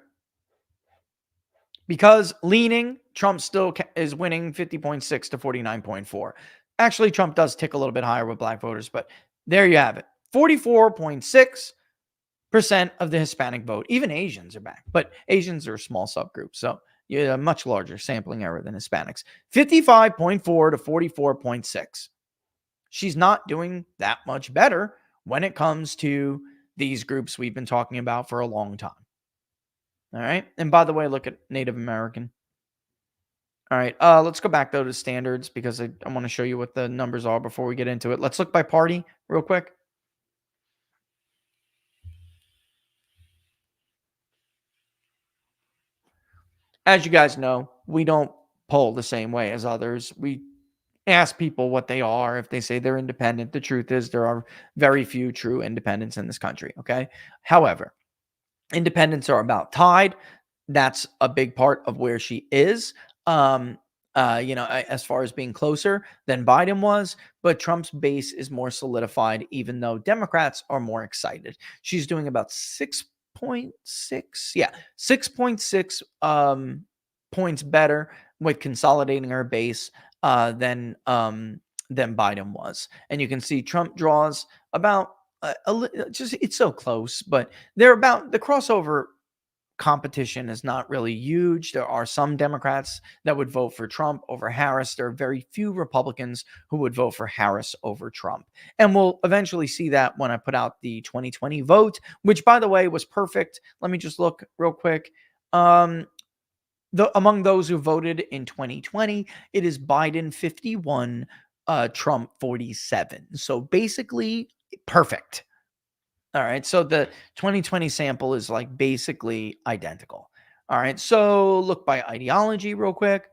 Because leaning, Trump still is winning 50.6 to 49.4. Actually, Trump does tick a little bit higher with black voters, but there you have it. 44.6% of the Hispanic vote. Even Asians are back, but Asians are a small subgroup, so you have a much larger sampling error than Hispanics. 55.4 to 44.6. She's not doing that much better when it comes to these groups we've been talking about for a long time. All right. And by the way, look at Native American. All right. Let's go back, though, to standards because I want to show you what the numbers are before we get into it. Let's look by party real quick. As you guys know, we don't poll the same way as others. We ask people what they are. If they say they're independent, the truth is there are very few true independents in this country. Okay. However, independents are about tied. That's a big part of where she is. As far as being closer than Biden was, but Trump's base is more solidified, even though Democrats are more excited. She's doing about 6.6. Yeah, 6.6 points better with consolidating her base than Biden was. And you can see Trump draws about it's so close, but they're about the crossover competition is not really huge. There are some Democrats that would vote for Trump over Harris. There are very few Republicans who would vote for Harris over Trump. And we'll eventually see that when I put out the 2020 vote, which, by the way, was perfect. Let me just look real quick. Among those who voted in 2020, it is Biden 51, Trump 47. So basically perfect. All right. So the 2020 sample is like basically identical. All right. So look by ideology real quick.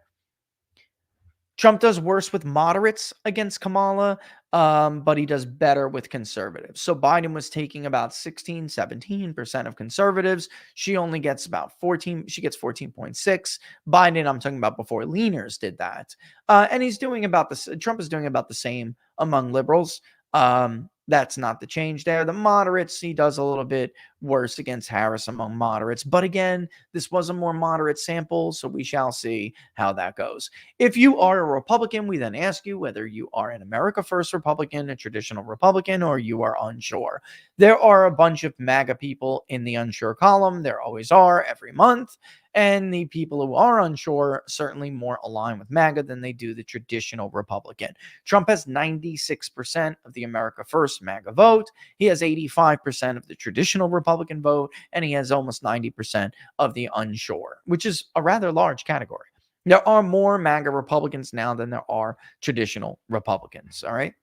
Trump does worse with moderates against Kamala, but he does better with conservatives. So Biden was taking about 16, 17% of conservatives. She only gets about 14. She gets 14.6. Biden, I'm talking about before leaners did that. And he's doing about this. Trump is doing about the same among liberals. That's not the change there. The moderates, he does a little bit worse against Harris among moderates. But again, this was a more moderate sample, so we shall see how that goes. If you are a Republican, we then ask you whether you are an America First Republican, a traditional Republican, or you are unsure. There are a bunch of MAGA people in the unsure column. There always are every month. And the people who are unsure certainly more align with MAGA than they do the traditional Republican. Trump has 96% of the America First MAGA vote. He has 85% of the traditional Republican vote, and he has almost 90% of the unsure, which is a rather large category. There are more MAGA Republicans now than there are traditional Republicans. All right.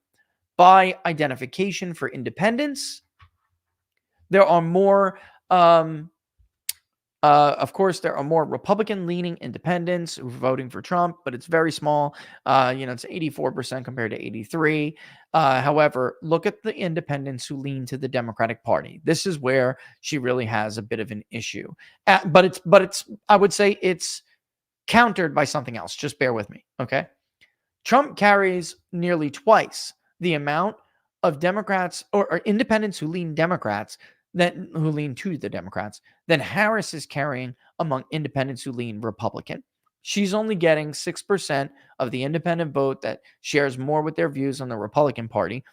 By identification for independence, there are more, of course, there are more Republican-leaning independents who are voting for Trump, but it's very small. It's 84% compared to 83. However, look at the independents who lean to the Democratic Party. This is where she really has a bit of an issue. But it's. I would say it's countered by something else. Just bear with me, okay? Trump carries nearly twice the amount of Democrats or independents who lean Democrats who lean to the Democrats than Harris is carrying among independents who lean Republican. She's only getting 6% of the independent vote that shares more with their views on the Republican Party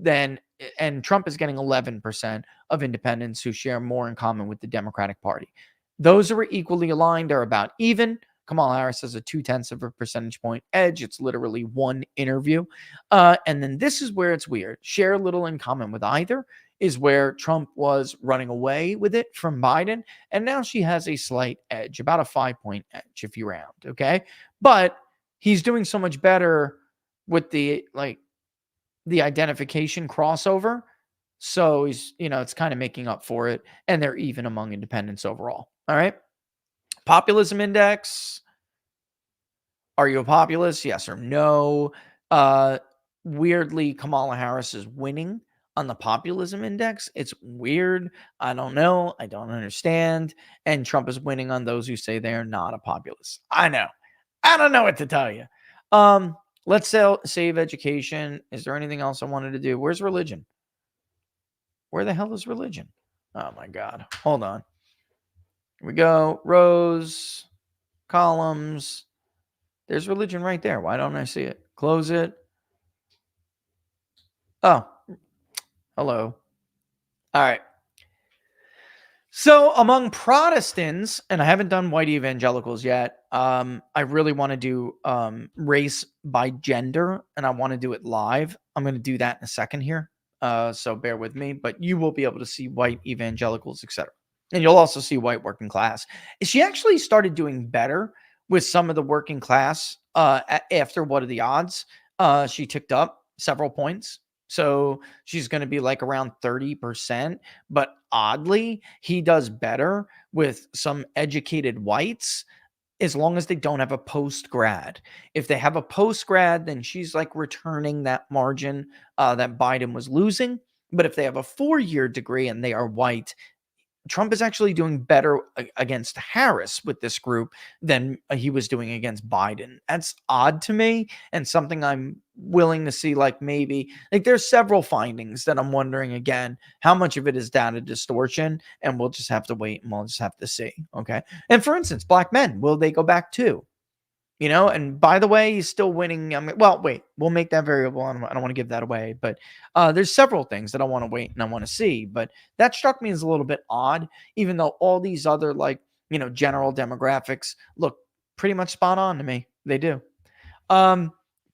and Trump is getting 11% of independents who share more in common with the Democratic Party. Those who are equally aligned are about even. Kamala Harris has a 0.2 of a percentage point edge. It's literally one interview. And then this is where it's weird. Share little in common with either is where Trump was running away with it from Biden. And now she has a slight edge, about a 5-point edge if you round. Okay. But he's doing so much better with the identification crossover. So he's, it's kind of making up for it. And they're even among independents overall. All right. Populism index. Are you a populist? Yes or no? Weirdly, Kamala Harris is winning on the populism index. It's weird. I don't know. I don't understand. And Trump is winning on those who say they are not a populist. I know. I don't know what to tell you. Let's save education. Is there anything else I wanted to do? Where's religion? Where the hell is religion? Oh my God. Hold on. Here we go. Rows, columns. There's religion right there. Why don't I see it? Close it. Oh, hello. All right. So among Protestants, and I haven't done white evangelicals yet, I really want to do race by gender, and I want to do it live. I'm going to do that in a second here. So bear with me, but you will be able to see white evangelicals, etc. And you'll also see white working class. She actually started doing better with some of the working class after What Are the Odds? She ticked up several points. So she's going to be like around 30%. But oddly, he does better with some educated whites as long as they don't have a post grad. If they have a post grad, then she's like returning that margin that Biden was losing. But if they have a 4-year degree and they are white, Trump is actually doing better against Harris with this group than he was doing against Biden. That's odd to me and something I'm willing to see. Maybe there's several findings that I'm wondering again, how much of it is data distortion, and we'll just have to wait and we'll just have to see. Okay. And for instance, black men, will they go back too? And by the way, he's still winning. Well, wait, we'll make that variable. I don't want to give that away, but there's several things that I want to wait and I want to see. But that struck me as a little bit odd, even though all these other general demographics look pretty much spot on to me. They do.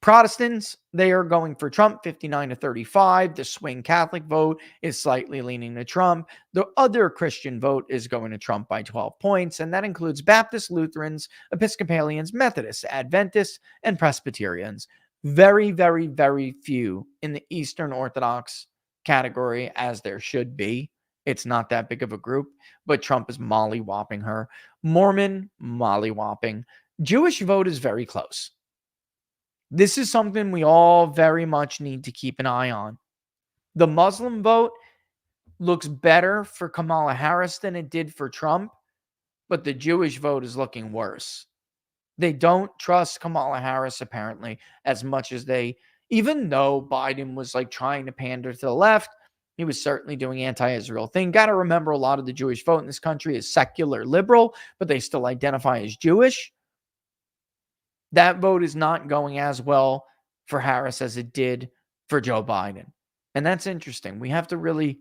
Protestants, they are going for Trump 59-35. The swing Catholic vote is slightly leaning to Trump. The other Christian vote is going to Trump by 12 points, and that includes Baptists, Lutherans, Episcopalians, Methodists, Adventists, and Presbyterians. Very, very, very few in the Eastern Orthodox category, as there should be. It's not that big of a group, but Trump is molly-whopping her. Mormon, molly-whopping. Jewish vote is very close. This is something we all very much need to keep an eye on. The Muslim vote looks better for Kamala Harris than it did for Trump, but the Jewish vote is looking worse. They don't trust Kamala Harris apparently as much as they, even though Biden was like trying to pander to the left, he was certainly doing anti-Israel thing. Got to remember, a lot of the Jewish vote in this country is secular liberal, but they still identify as Jewish. That vote is not going as well for Harris as it did for Joe Biden. And that's interesting. We have to really,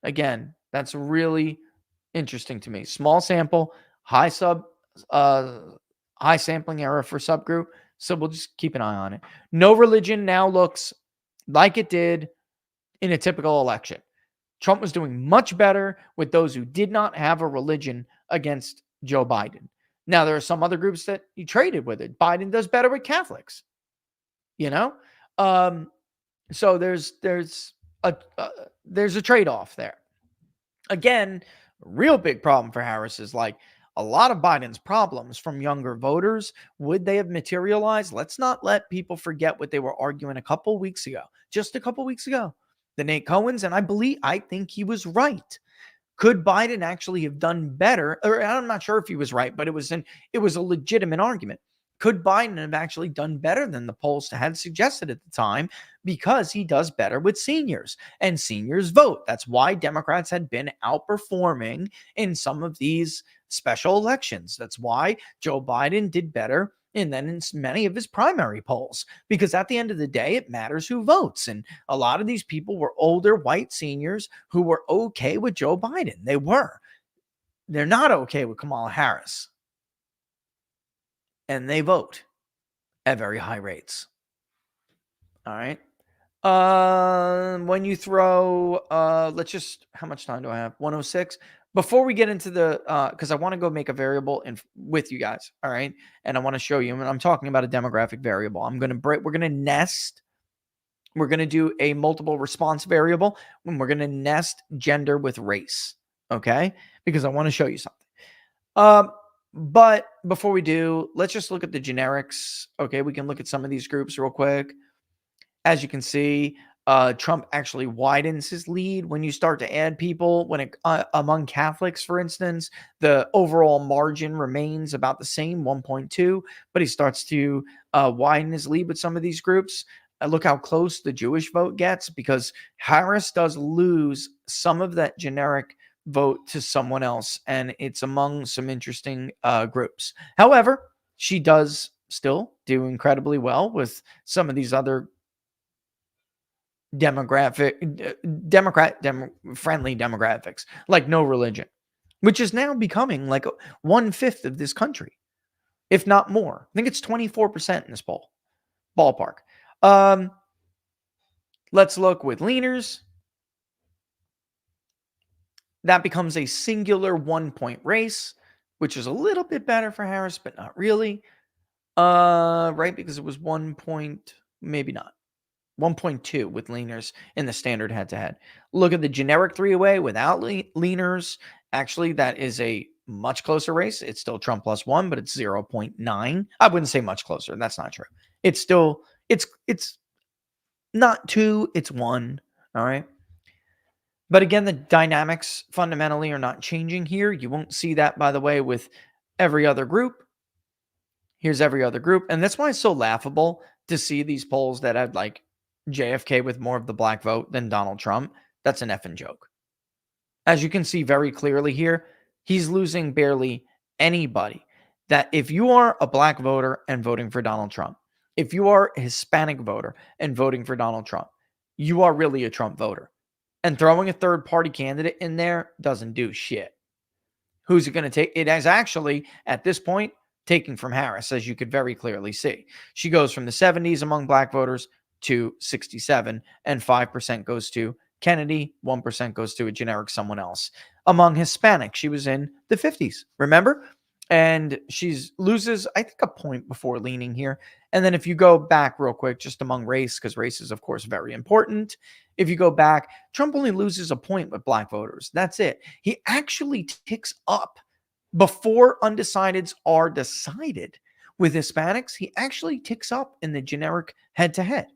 again, that's really interesting to me. Small sample, high sampling error for subgroup. So we'll just keep an eye on it. No religion now looks like it did in a typical election. Trump was doing much better with those who did not have a religion against Joe Biden. Now, there are some other groups that he traded with it. Biden does better with Catholics, you know? So there's a trade-off there. Again, real big problem for Harris is like a lot of Biden's problems from younger voters. Would they have materialized? Let's not let people forget what they were arguing just a couple weeks ago. The Nate Cohen's, and I think he was right. Could Biden actually have done better? Or I'm not sure if he was right, but it was a legitimate argument. Could Biden have actually done better than the polls had suggested at the time, because he does better with seniors and seniors vote? That's why Democrats had been outperforming in some of these special elections. That's why Joe Biden did better and then in many of his primary polls, because at the end of the day, it matters who votes. And a lot of these people were older white seniors who were okay with Joe Biden. They're not okay with Kamala Harris. And they vote at very high rates. All right. When you throw, how much time do I have? 106. Before we get into because I want to go make a variable with you guys. All right. And I want to show you, and I'm talking about a demographic variable. We're going to nest. We're going to do a multiple response variable, and we're going to nest gender with race. Okay. Because I want to show you something. But before we do, let's just look at the generics. Okay, we can look at some of these groups real quick. As you can see, Trump actually widens his lead when you start to add people. Among Catholics, for instance, the overall margin remains about the same, 1.2, but he starts to widen his lead with some of these groups. Look how close the Jewish vote gets, because Harris does lose some of that generic vote to someone else, and it's among some interesting groups. However, she does still do incredibly well with some of these other friendly demographics, like no religion, which is now becoming like 1/5 of this country, if not more. I think it's 24% in this ballpark. Let's look with leaners. That becomes a singular 1-point race, which is a little bit better for Harris, but not really. Right? Because it was 1 point, maybe not. 1.2 with leaners in the standard head-to-head. Look at the generic three-way without leaners. Actually, that is a much closer race. It's still Trump +1, but it's 0.9. I wouldn't say much closer. That's not true. It's still, it's not 2, it's 1. All right. But again, the dynamics fundamentally are not changing here. You won't see that, by the way, with every other group. Here's every other group. And that's why it's so laughable to see these polls that had like JFK with more of the black vote than Donald Trump. That's an effing joke. As you can see very clearly here, he's losing barely anybody. That if you are a black voter and voting for Donald Trump, if you are a Hispanic voter and voting for Donald Trump, you are really a Trump voter. And throwing a third-party candidate in there doesn't do shit. Who's it going to take? It is actually, at this point, taking from Harris, as you could very clearly see. She goes from the 70s among black voters to 67, and 5% goes to Kennedy, 1% goes to a generic someone else. Among Hispanic, she was in the 50s, remember? And she loses, I think, a point before leaning here. And then if you go back real quick, just among race, because race is, of course, very important. If you go back, Trump only loses a point with black voters. That's it. He actually ticks up before undecideds are decided, With Hispanics, he actually ticks up in the generic head-to-head.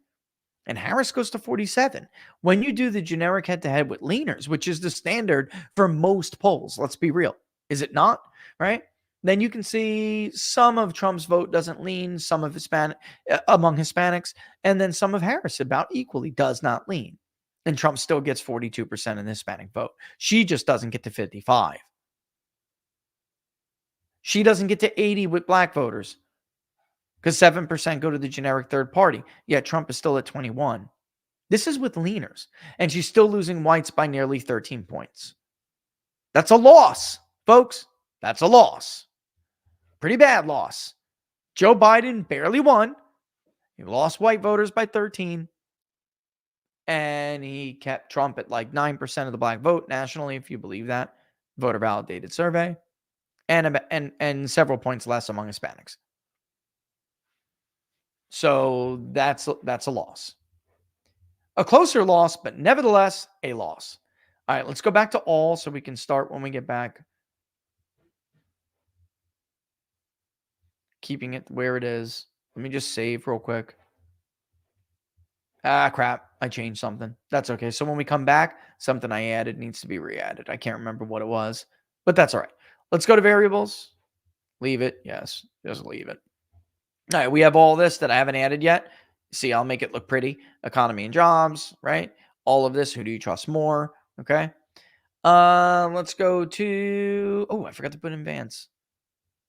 And Harris goes to 47. When you do the generic head-to-head with leaners, which is the standard for most polls, let's be real, is it not? Right? Then you can see some of Trump's vote doesn't lean, some of among Hispanics, and then some of Harris about equally does not lean. And Trump still gets 42% in the Hispanic vote. She just doesn't get to 55. She doesn't get to 80 with black voters because 7% go to the generic third party. Yet Trump is still at 21. This is with leaners. And she's still losing whites by nearly 13 points. That's a loss, folks. That's a loss. Pretty bad loss. Joe Biden barely won. He lost white voters by 13. And he kept Trump at like 9% of the black vote nationally, if you believe that. Voter validated survey. And several points less among Hispanics. So that's a loss. A closer loss, but nevertheless a loss. All right, let's go back to all so we can start when we get back. Keeping it where it is. Let me just save real quick. Ah, crap. I changed something. That's okay. So when we come back, something I added needs to be re-added. I can't remember what it was, but that's all right. Let's go to variables. Leave it. Yes, just leave it. All right, we have all this that I haven't added yet. See, I'll make it look pretty. Economy and jobs, right? All of this. Who do you trust more? Okay. Let's go to, I forgot to put in Vance.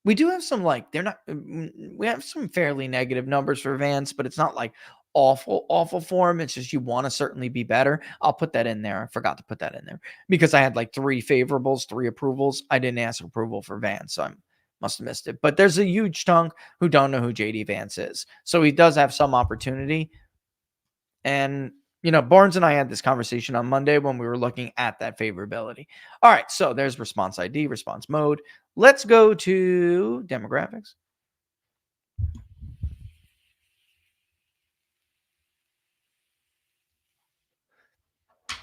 We do have some we have some fairly negative numbers for Vance, but it's not like awful for him. It's just you want to certainly be better. I'll put that in there. I forgot to put that in there because I had like 3 favorables, 3 approvals. I didn't ask approval for Vance, so I must have missed it. But there's a huge chunk who don't know who JD Vance is. So he does have some opportunity. And Barnes and I had this conversation on Monday when we were looking at that favorability. All right, so there's response ID, response mode. Let's go to demographics.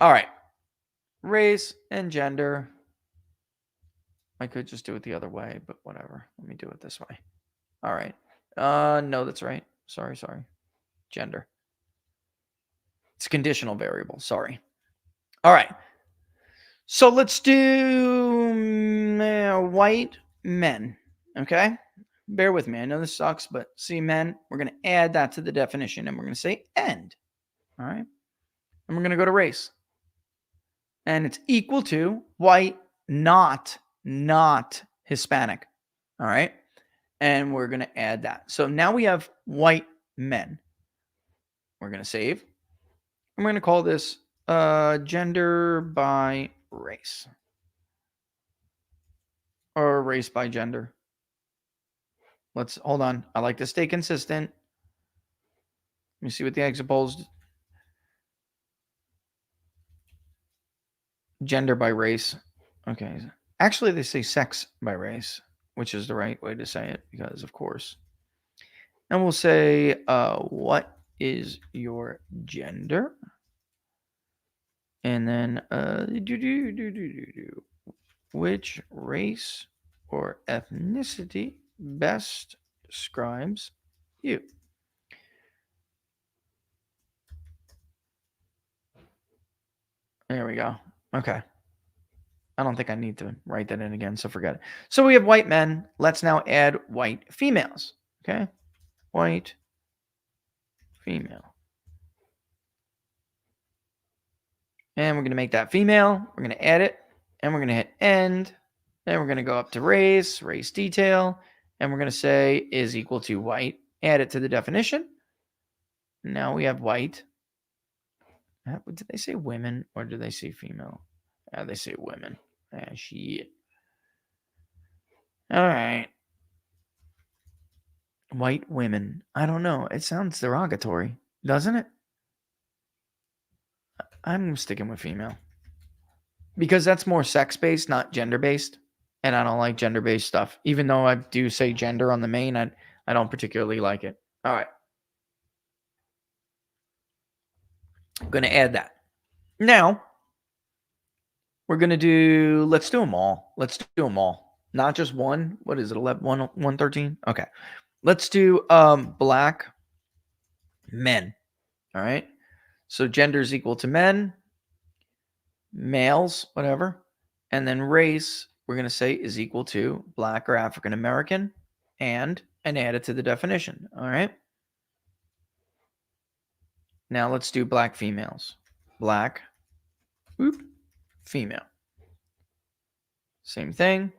All right, race and gender. I could just do it the other way, but whatever. Let me do it this way. All right. No, that's right. Sorry. Gender. It's a conditional variable. Sorry. All right. So let's do white men. Okay. Bear with me. I know this sucks, but see men, we're going to add that to the definition and we're going to say end. All right. And we're going to go to race. And it's equal to white, not Hispanic. All right. And we're going to add that. So now we have white men. We're going to save. I'm going to call this gender by race. Or race by gender. Let's hold on. I like to stay consistent. Let me see what the exit polls. Gender by race. Okay. Actually, they say sex by race, which is the right way to say it because, of course. And we'll say, what is your gender? And then, which race or ethnicity best describes you? There we go. Okay. I don't think I need to write that in again, so forget it. So we have white men. Let's now add white females. Okay. White female. And we're going to make that female. We're going to add it. And we're going to hit end. Then we're going to go up to race detail. And we're going to say is equal to white. Add it to the definition. Now we have white. Did they say women or did they say female? They say women. Shit. All right. White women. I don't know. It sounds derogatory, doesn't it? I'm sticking with female. Because that's more sex-based, not gender-based. And I don't like gender-based stuff. Even though I do say gender on the main, I don't particularly like it. All right. I'm going to add that. Now, we're going to do, let's do them all. Not just one. What is it, 113? Okay. Let's do black men. All right. So gender is equal to men, males, whatever. And then race, we're going to say is equal to black or African American and add it to the definition. All right. Now let's do black females. Black, female. Same thing.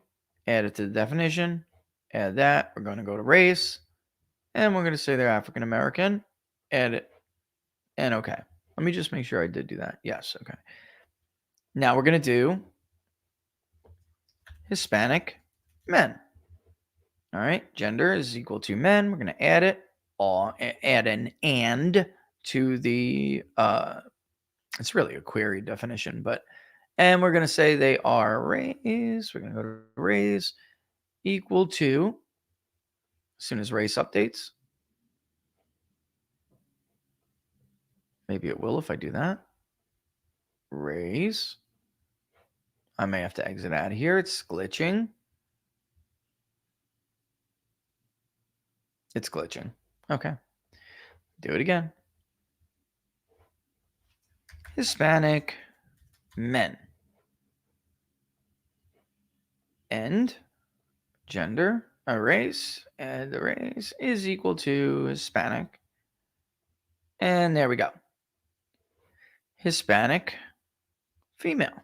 Add it to the definition. Add that. We're going to go to race. And we're going to say they're African American. Add it. And okay. Let me just make sure I did do that. Yes. Okay. Now we're going to do Hispanic men. All right. Gender is equal to men. We're going to add it. Add an and to the, it's really a query definition, but, and we're going to say they are race. We're going to go to race equal to, as soon as race updates, maybe it will if I do that. Race. I may have to exit out of here. It's glitching. It's glitching. Okay. Do it again. Hispanic men. And gender, a race, and the race is equal to Hispanic. And there we go. Hispanic female.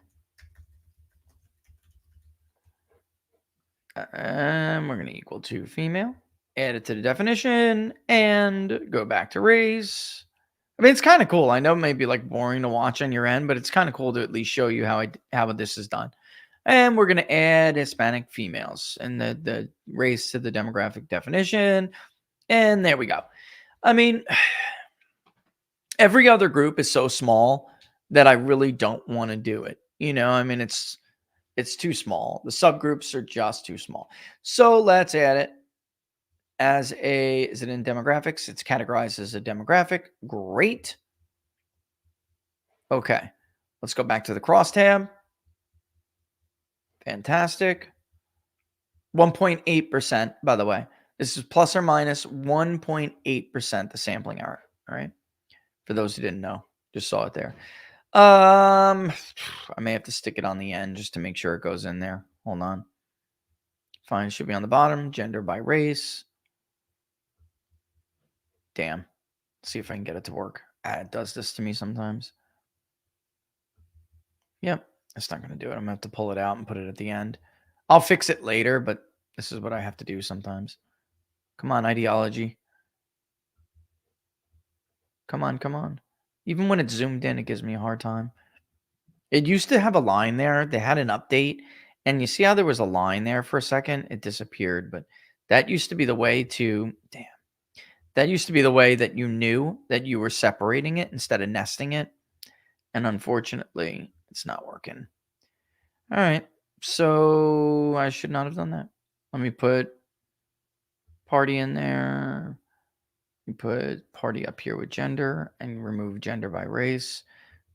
And we're going to equal to female. Add it to the definition and go back to race. I mean, it's kind of cool. I know it may be like boring to watch on your end, but it's kind of cool to at least show you how this is done. And we're going to add Hispanic females and the race to the demographic definition. And there we go. I mean, every other group is so small that I really don't want to do it. You know, I mean, it's too small. The subgroups are just too small. So let's add it as is it in demographics? It's categorized as a demographic. Great. Okay. Let's go back to the crosstab. Fantastic. 1.8%, by the way. This is plus or minus 1.8% the sampling error. All right. For those who didn't know, just saw it there. I may have to stick it on the end just to make sure it goes in there. Hold on. Fine. Should be on the bottom. Gender by race. Damn. Let's see if I can get it to work. It does this to me sometimes. Yep. It's not going to do it. I'm going to have to pull it out and put it at the end. I'll fix it later, but this is what I have to do sometimes. Come on, ideology. Come on, come on. Even when it's zoomed in, it gives me a hard time. It used to have a line there. They had an update. And you see how there was a line there for a second? It disappeared. But that used to be the way to... Damn. That used to be the way that you knew that you were separating it instead of nesting it. And unfortunately, it's not working. All right. So I should not have done that. Let me put party in there. We put party up here with gender and remove gender by race.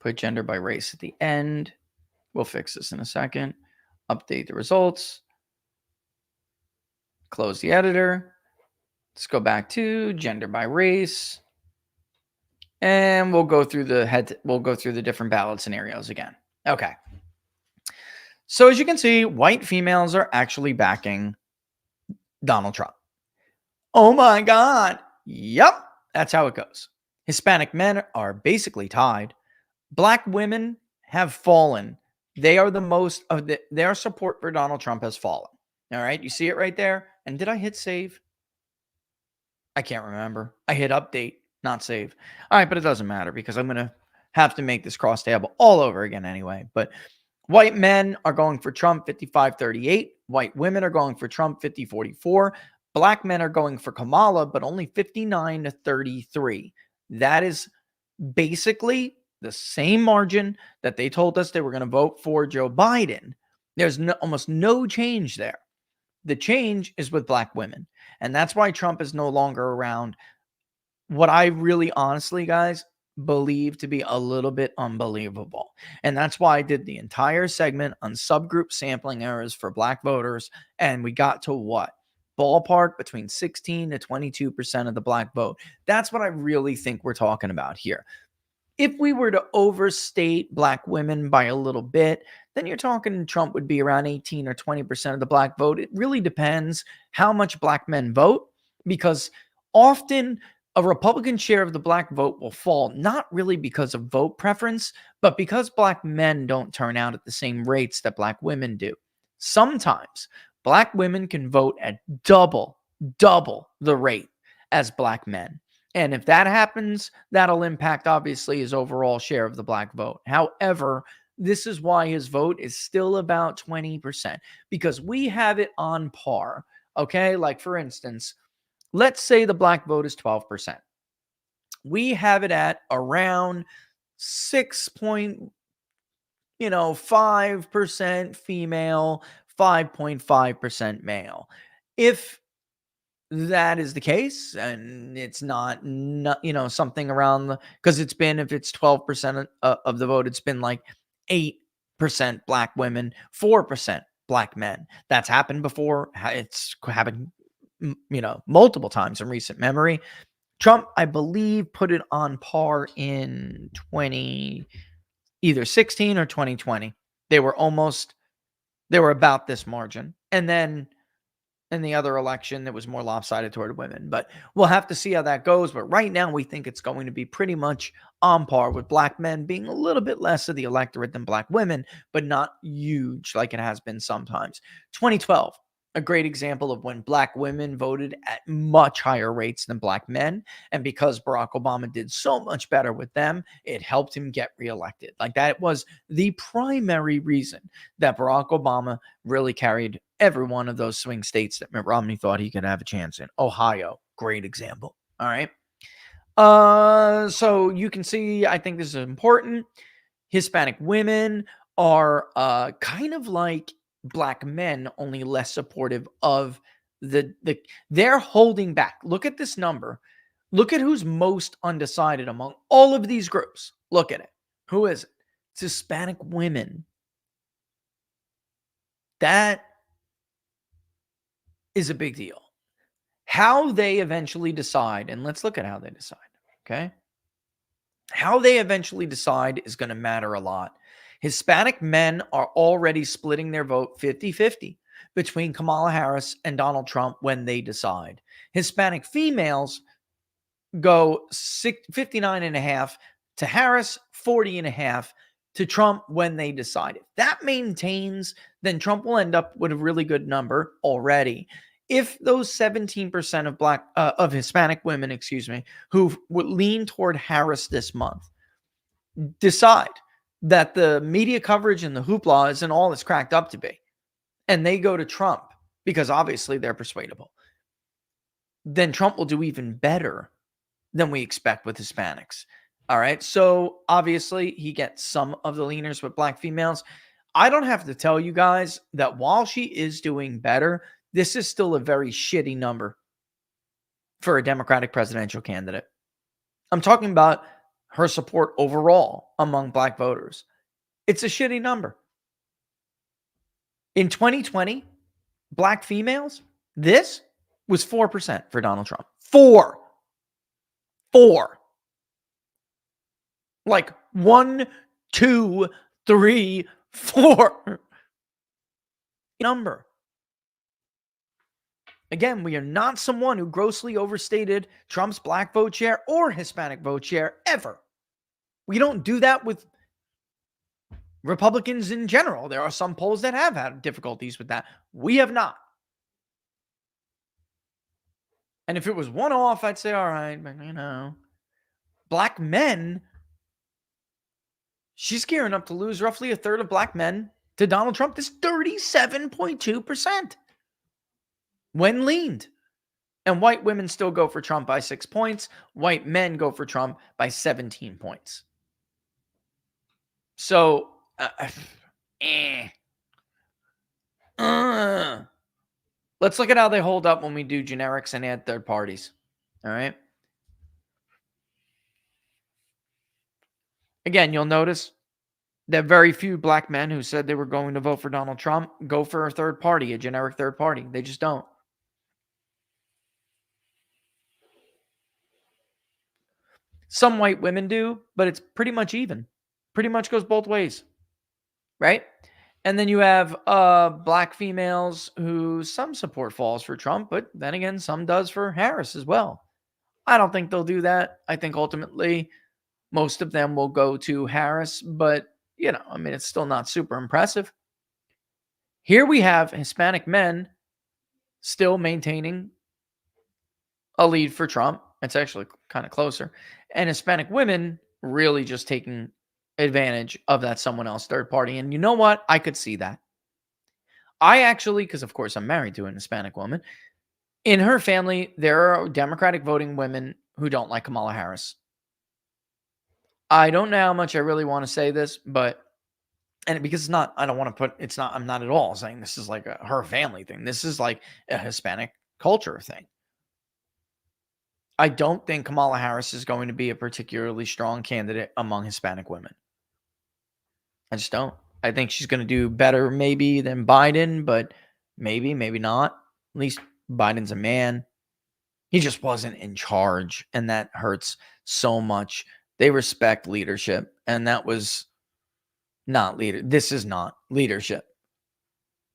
Put gender by race at the end. We'll fix this in a second. Update the results. Close the editor. Let's go back to gender by race. And we'll go through the different ballot scenarios again. Okay. So as you can see, white females are actually backing Donald Trump. Oh my God. Yep. That's how it goes. Hispanic men are basically tied. Black women have fallen. They are the most of their support for Donald Trump has fallen. All right. You see it right there. And did I hit save? I can't remember. I hit update, not save. All right. But it doesn't matter because I'm going to have to make this crosstab all over again anyway. But white men are going for Trump 55-38. White women are going for Trump 50-44. Black men are going for Kamala, but only 59-33. That is basically the same margin that they told us they were going to vote for Joe Biden. There's almost no change there. The change is with black women. And that's why Trump is no longer around. What I really honestly, guys, believe to be a little bit unbelievable. And that's why I did the entire segment on subgroup sampling errors for black voters. And we got to what? ballpark between 16 to 22% of the black vote. That's what I really think we're talking about here. If we were to overstate black women by a little bit, then you're talking Trump would be around 18 or 20% of the black vote. It really depends how much black men vote, because often a Republican share of the black vote will fall, not really because of vote preference, but because black men don't turn out at the same rates that black women do. Sometimes black women can vote at double the rate as black men. And if that happens, that'll impact, obviously, his overall share of the black vote. However, this is why his vote is still about 20%, because we have it on par. Okay. Like, for instance, let's say the black vote is 12%. We have it at around 6.5% female, 5.5% male. If that is the case, and it's not something around because it's been, if it's 12% of the vote, it's been like 8% black women, 4% black men. That's happened before. It's happened multiple times in recent memory. Trump, I believe, put it on par in either 16 or 2020. They were about this margin. And then in the other election, it was more lopsided toward women. But we'll have to see how that goes. But right now, we think it's going to be pretty much on par, with black men being a little bit less of the electorate than black women, but not huge like it has been sometimes. 2012, a great example of when black women voted at much higher rates than black men. And because Barack Obama did so much better with them, it helped him get reelected. Like, that was the primary reason that Barack Obama really carried every one of those swing states that Mitt Romney thought he could have a chance in. Ohio, great example. All right. So you can see, I think this is important. Hispanic women are kind of like black men, only less supportive of they're holding back. Look at this number. Look at who's most undecided among all of these groups. Look at it. Who is it? It's Hispanic women. That is a big deal. How they eventually decide, and let's look at how they decide, okay? How they eventually decide is going to matter a lot. Hispanic men are already splitting their vote 50-50 between Kamala Harris and Donald Trump when they decide. Hispanic females go 59.5 to Harris, 40.5 to Trump when they decide. If that maintains, then Trump will end up with a really good number already. If those 17% of Hispanic women, who would lean toward Harris this month, decide that the media coverage and the hoopla isn't all it's cracked up to be, and they go to Trump because obviously they're persuadable, then Trump will do even better than we expect with Hispanics. All right. So obviously he gets some of the leaners with black females. I don't have to tell you guys that while she is doing better, this is still a very shitty number for a Democratic presidential candidate. I'm talking about her support overall among black voters. It's a shitty number. In 2020, black females, this was 4% for Donald Trump. 4. Like 1, 2, 3, 4 number. Again, we are not someone who grossly overstated Trump's black vote share or Hispanic vote share ever. We don't do that with Republicans in general. There are some polls that have had difficulties with that. We have not. And if it was one off, I'd say, all right, but black men, she's gearing up to lose roughly a third of black men to Donald Trump. This 37.2% when leaned. And white women still go for Trump by 6 points. White men go for Trump by 17 points. So, let's look at how they hold up when we do generics and add third parties. All right. Again, you'll notice that very few black men who said they were going to vote for Donald Trump go for a third party, a generic third party. They just don't. Some white women do, but it's pretty much even. Pretty much goes both ways, right? And then you have black females who some support falls for Trump, but then again, some does for Harris as well. I don't think they'll do that. I think ultimately most of them will go to Harris, but I mean, it's still not super impressive. Here we have Hispanic men still maintaining a lead for Trump. It's actually kind of closer. And Hispanic women really just taking advantage of that someone else third party. And you know what? I could see that. I actually, because of course I'm married to an Hispanic woman, in her family, there are Democratic voting women who don't like Kamala Harris. I don't know how much I really want to say this, but because it's not, I don't want to put, it's not, I'm not at all saying this is like her family thing. This is like a Hispanic culture thing. I don't think Kamala Harris is going to be a particularly strong candidate among Hispanic women. I just don't. I think she's going to do better maybe than Biden, but maybe not. At least Biden's a man. He just wasn't in charge, and that hurts so much. They respect leadership, and that was not leader. This is not leadership.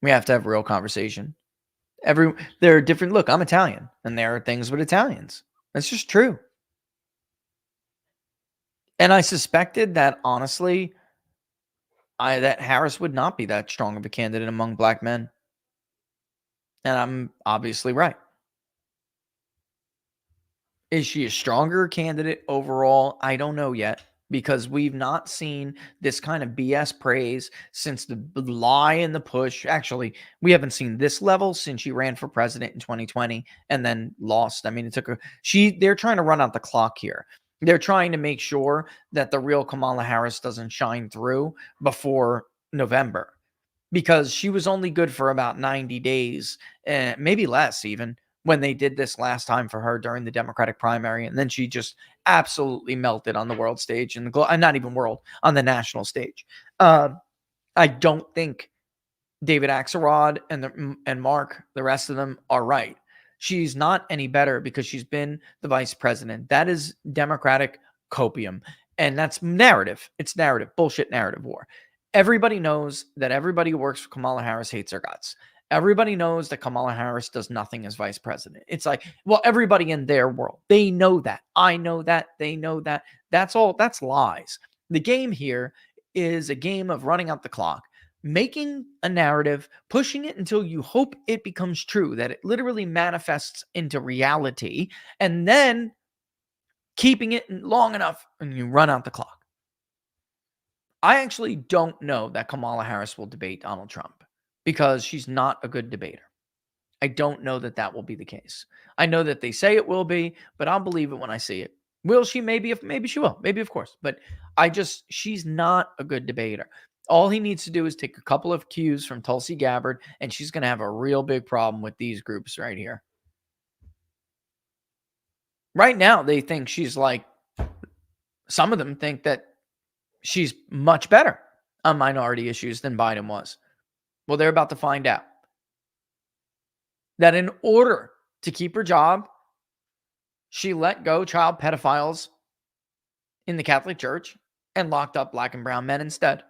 We have to have a real conversation. There are different. Look, I'm Italian, and there are things with Italians. That's just true. And I suspected that, honestly, that Harris would not be that strong of a candidate among black men. And I'm obviously right. Is she a stronger candidate overall? I don't know yet, because we've not seen this kind of BS praise since the lie and the push. Actually, we haven't seen this level since she ran for president in 2020 and then lost. I mean, it took they're trying to run out the clock here. They're trying to make sure that the real Kamala Harris doesn't shine through before November, because she was only good for about 90 days, maybe less even, when they did this last time for her during the Democratic primary. And then she just absolutely melted on the world stage and not even world, on the national stage. I don't think David Axelrod and Mark, the rest of them, are right. She's not any better because she's been the vice president. That is Democratic copium. And that's narrative. It's narrative, bullshit narrative war. Everybody knows that everybody who works for Kamala Harris hates her guts. Everybody knows that Kamala Harris does nothing as vice president. It's like, well, everybody in their world, they know that. I know that. They know that. That's all. That's lies. The game here is a game of running out the clock, making a narrative, pushing it until you hope it becomes true, that it literally manifests into reality, and then keeping it long enough and you run out the clock. I actually don't know that Kamala Harris will debate Donald Trump, because she's not a good debater. I don't know that that will be the case. I know that they say it will be, but I'll believe it when I see it. Will she? Maybe she will. Maybe, of course. But she's not a good debater. All he needs to do is take a couple of cues from Tulsi Gabbard, and she's going to have a real big problem with these groups right here. Right now, they think she's like, some of them think that she's much better on minority issues than Biden was. Well, they're about to find out that in order to keep her job, she let go child pedophiles in the Catholic Church and locked up black and brown men instead,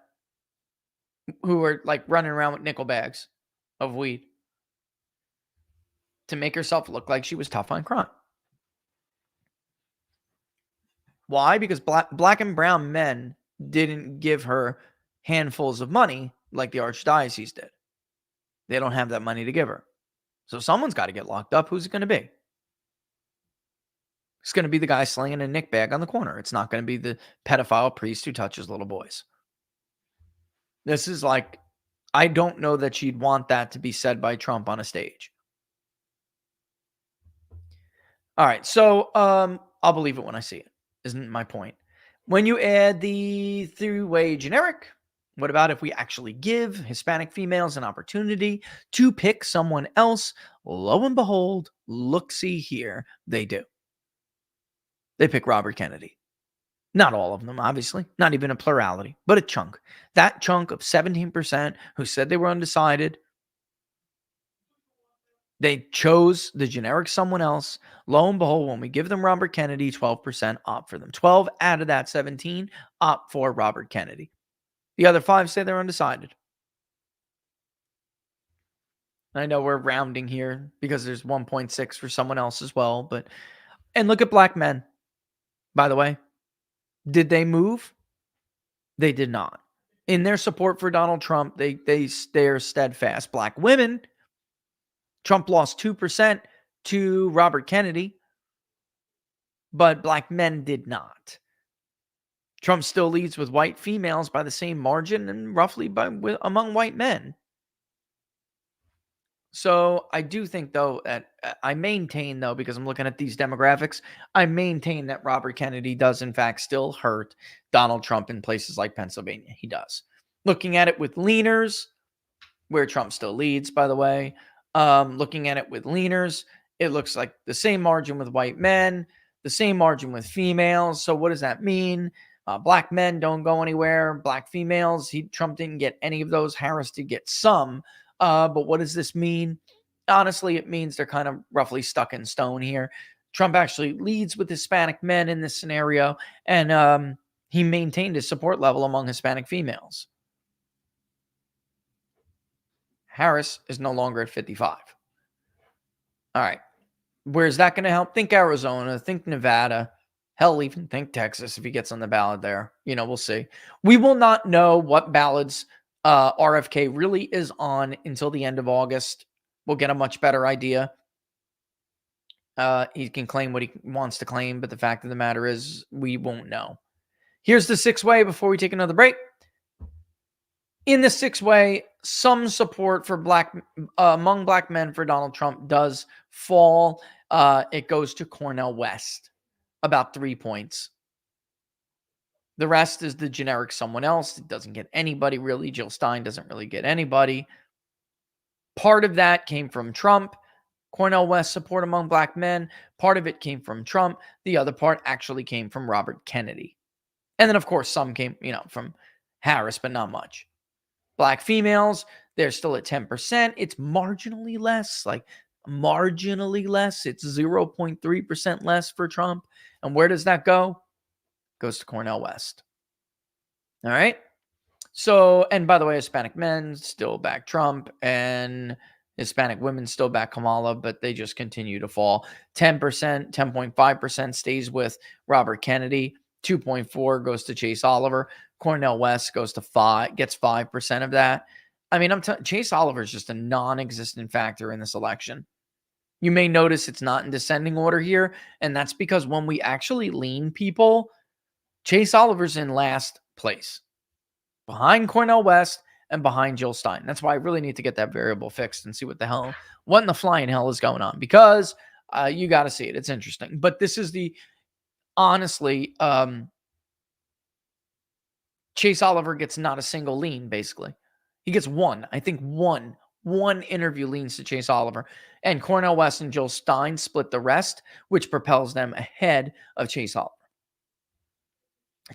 who were like running around with nickel bags of weed to make herself look like she was tough on crime. Why? Because black and brown men didn't give her handfuls of money like the archdiocese did. They don't have that money to give her. So someone's got to get locked up. Who's it going to be? It's going to be the guy slinging a nick bag on the corner. It's not going to be the pedophile priest who touches little boys. This is like, I don't know that she'd want that to be said by Trump on a stage. All right. So I'll believe it when I see it, isn't my point. When you add the three-way generic, what about if we actually give Hispanic females an opportunity to pick someone else? Lo and behold, look-see here, they do. They pick Robert Kennedy. Not all of them, obviously. Not even a plurality, but a chunk. That chunk of 17% who said they were undecided. They chose the generic someone else. Lo and behold, when we give them Robert Kennedy, 12% opt for them. 12 out of that 17 opt for Robert Kennedy. The other 5 say they're undecided. I know we're rounding here because there's 1.6 for someone else as well. And look at black men, by the way. Did they move? They did not. In their support for Donald Trump, they stare steadfast. Black women, Trump lost 2% to Robert Kennedy, but black men did not. Trump still leads with white females by the same margin and roughly among white men. So I do think, though, that I maintain, though, because I'm looking at these demographics, I maintain that Robert Kennedy does, in fact, still hurt Donald Trump in places like Pennsylvania. He does. Looking at it with leaners, where Trump still leads, by the way, looking at it with leaners, it looks like the same margin with white men, the same margin with females. So what does that mean? Black men don't go anywhere. Black females, Trump didn't get any of those. Harris did get some. But what does this mean? Honestly, it means they're kind of roughly stuck in stone here. Trump actually leads with Hispanic men in this scenario, and he maintained his support level among Hispanic females. Harris is no longer at 55. All right. Where's that going to help? Think Arizona, think Nevada, hell, even think Texas if he gets on the ballot there. We'll see. We will not know what ballots RFK really is on until the end of August. We'll get a much better idea. He can claim what he wants to claim, but the fact of the matter is we won't know. Here's the 6-way before we take another break. In the 6-way, some support for among black men for Donald Trump does fall. It goes to Cornel West, about 3 points. The rest is the generic someone else. It doesn't get anybody really. Jill Stein doesn't really get anybody. Part of that came from Trump. Cornel West support among black men. Part of it came from Trump. The other part actually came from Robert Kennedy. And then, of course, some came, from Harris, but not much. Black females, they're still at 10%. It's marginally less, marginally less. It's 0.3% less for Trump. And where does that go? Goes to Cornel West. All right. So, and by the way, Hispanic men still back Trump, and Hispanic women still back Kamala, but they just continue to fall. 10%, 10.5% stays with Robert Kennedy. 2.4 goes to Chase Oliver. Cornel West goes to 5, gets 5% of that. I mean, Chase Oliver is just a non-existent factor in this election. You may notice it's not in descending order here, and that's because when we actually lean people, Chase Oliver's in last place, behind Cornel West and behind Jill Stein. That's why I really need to get that variable fixed and see what in the flying hell is going on, because you got to see it. It's interesting. But this is honestly, Chase Oliver gets not a single lean, basically. He gets one interview leans to Chase Oliver, and Cornel West and Jill Stein split the rest, which propels them ahead of Chase Oliver.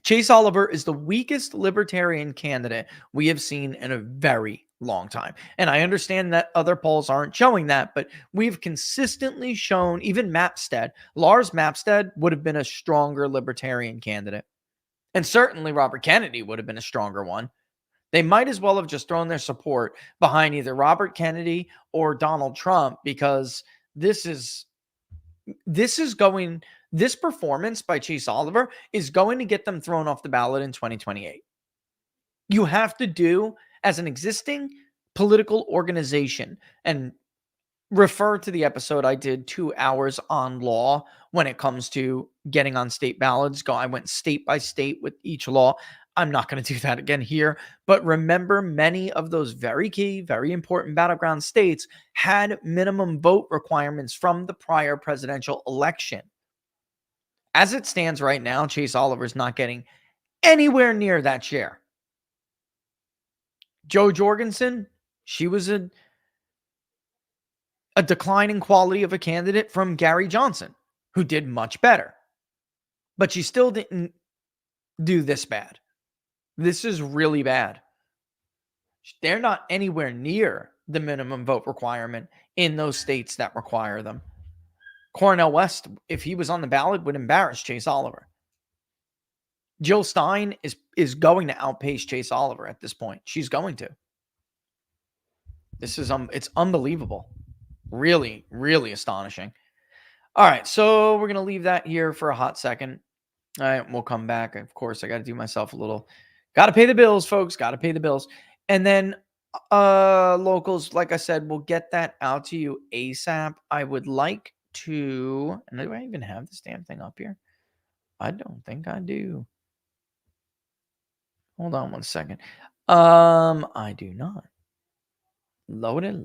Chase Oliver is the weakest libertarian candidate we have seen in a very long time. And I understand that other polls aren't showing that, but we've consistently shown, even Lars Mapstead would have been a stronger libertarian candidate. And certainly Robert Kennedy would have been a stronger one. They might as well have just thrown their support behind either Robert Kennedy or Donald Trump, because this performance by Chase Oliver is going to get them thrown off the ballot in 2028. You have to do, as an existing political organization, and refer to the episode I did 2 hours on law when it comes to getting on state ballots. I went state by state with each law. I'm not going to do that again here, but remember, many of those very key, very important battleground states had minimum vote requirements from the prior presidential election. As it stands right now, Chase Oliver is not getting anywhere near that share. Jo Jorgensen, she was a declining quality of a candidate from Gary Johnson, who did much better. But she still didn't do this bad. This is really bad. They're not anywhere near the minimum vote requirement in those states that require them. Cornel West, if he was on the ballot, would embarrass Chase Oliver. Jill Stein is going to outpace Chase Oliver at this point. She's going to. This is it's unbelievable. Really, really astonishing. All right, so we're gonna leave that here for a hot second. All right, we'll come back. Of course, I got to do myself a little. Got to pay the bills, folks. Got to pay the bills. And then locals, like I said, we'll get that out to you ASAP. I would like to. And do I even have this damn thing up here? I don't think I do. Hold on one second. I do not. Load it.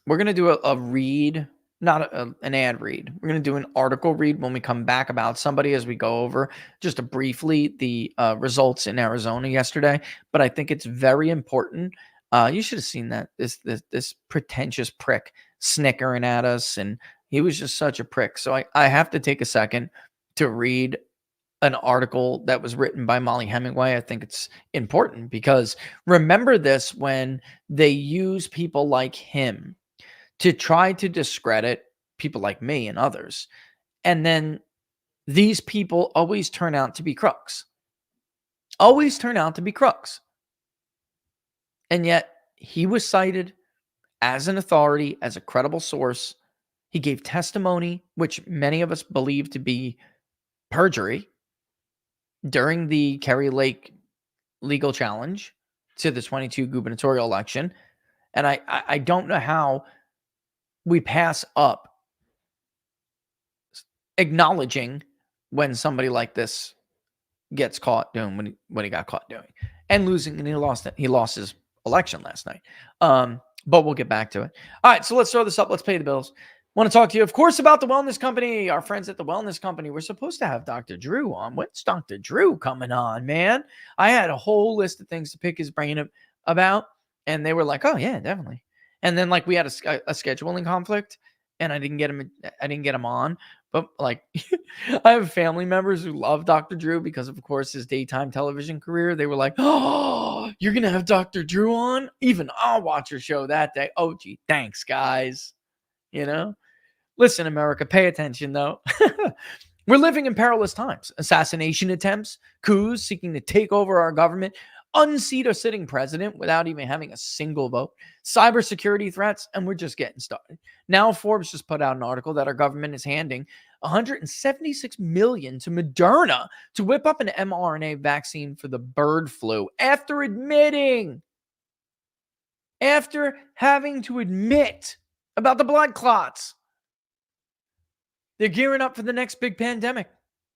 We're gonna do a read, not an ad read. We're gonna do an article read when we come back about somebody as we go over just briefly the results in Arizona yesterday. But I think it's very important. You should have seen that this pretentious prick snickering at us, and he was just such a prick. So I have to take a second to read an article that was written by Molly Hemingway. I think it's important because remember this when they use people like him to try to discredit people like me and others. And then these people always turn out to be crooks. Always turn out to be crooks. And yet he was cited as an authority, as a credible source. He gave testimony, which many of us believe to be perjury, during the Kerry Lake legal challenge to the 22 gubernatorial election. And I don't know how we pass up acknowledging when somebody like this gets caught doing what he got caught doing and losing, and he lost his election last night. But we'll get back to it. All right, so let's throw this up. Let's pay the bills. Want to talk to you, of course, about the Wellness Company, our friends at the Wellness Company. We're supposed to have Dr. Drew on. When's Dr. Drew coming on, man? I had a whole list of things to pick his brain about, and they were like, "Oh yeah, definitely." And then like we had a scheduling conflict, and I didn't get him on. But like, I have family members who love Dr. Drew because, of course, his daytime television career. They were like, "Oh, you're gonna have Dr. Drew on? Even I'll watch your show that day." Oh, gee, thanks, guys. You know, listen, America, pay attention, though. We're living in perilous times. Assassination attempts, coups seeking to take over our government, unseat a sitting president without even having a single vote, cybersecurity threats, and we're just getting started. Now, Forbes just put out an article that our government is handing $176 million to Moderna to whip up an mRNA vaccine for the bird flu after having to admit about the blood clots. They're gearing up for the next big pandemic.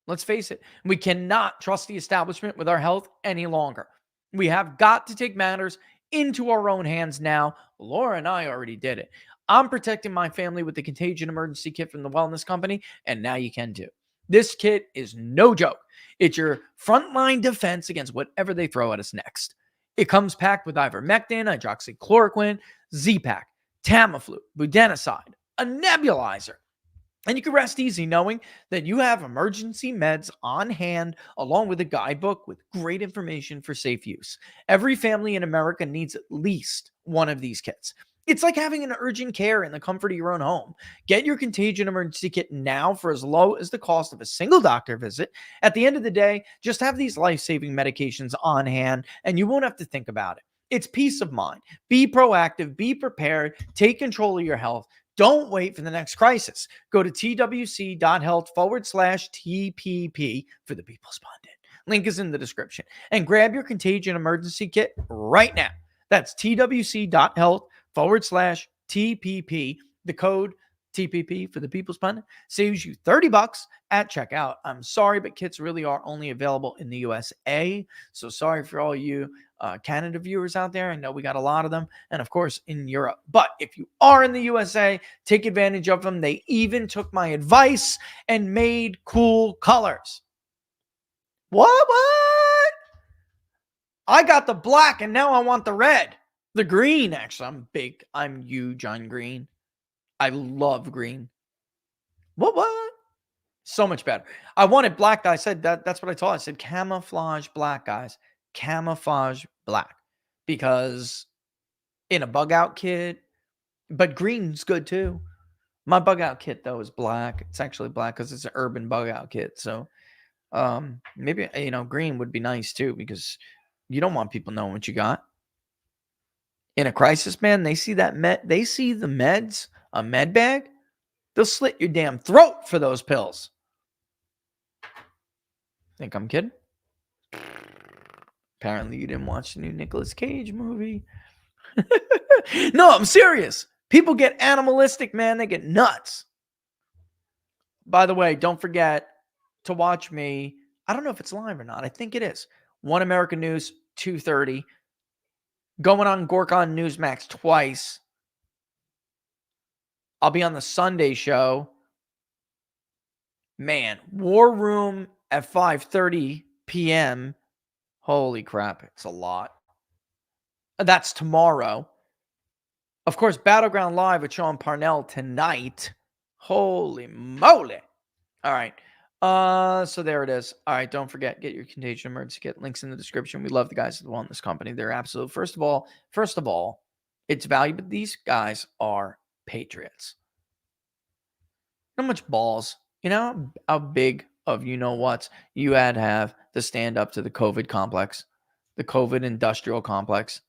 Let's face it. We cannot trust the establishment with our health any longer. We have got to take matters into our own hands now. Laura and I already did it. I'm protecting my family with the Contagion Emergency Kit from the Wellness Company, and now you can too. This kit is no joke. It's your frontline defense against whatever they throw at us next. It comes packed with ivermectin, hydroxychloroquine, Z-Pak, Tamiflu, budesonide, a nebulizer. And you can rest easy knowing that you have emergency meds on hand, along with a guidebook with great information for safe use. Every family in America needs at least one of these kits. It's like having an urgent care in the comfort of your own home. Get your Contagion Emergency Kit now for as low as the cost of a single doctor visit. At the end of the day, just have these life-saving medications on hand, and you won't have to think about it. It's peace of mind. Be proactive, be prepared, take control of your health. Don't wait for the next crisis. Go to twc.health/TPP for the People's Pundit. Link is in the description. And grab your Contagion Emergency Kit right now. That's twc.health/TPP. The code TPP for the People's Pundit saves you $30 at checkout. I'm sorry, but kits really are only available in the USA. So sorry for all you Canada viewers out there. I know we got a lot of them. And of course, in Europe. But if you are in the USA, take advantage of them. They even took my advice and made cool colors. What? I got the black and now I want the red. The green, actually. I'm huge on green. I love green. What? So much better. I wanted black. I said that's what I told. I said camouflage black, guys. camouflage black, because in a bug out kit, but green's good too. My bug out kit though is black. It's actually black because it's an urban bug out kit. So maybe green would be nice too, because you don't want people knowing what you got. In a crisis, man, they see the meds, a med bag, they'll slit your damn throat for those pills. Think I'm kidding? Apparently you didn't watch the new Nicolas Cage movie. No, I'm serious. People get animalistic, man. They get nuts. By the way, don't forget to watch me. I don't know if it's live or not. I think it is. One American News, 2:30. Going on Gorkon Newsmax twice. I'll be on the Sunday show. Man, War Room at 5:30 p.m. Holy crap, it's a lot. That's tomorrow. Of course, Battleground Live with Sean Parnell tonight. Holy moly. All right. So there it is. All right. Don't forget, get your Contagion emergency kit. Links in the description. We love the guys at the Wellness Company. They're absolute. First of all, it's valuable. These guys are patriots. How much balls, how big of what's you had to have to stand up to the COVID complex, the COVID industrial complex,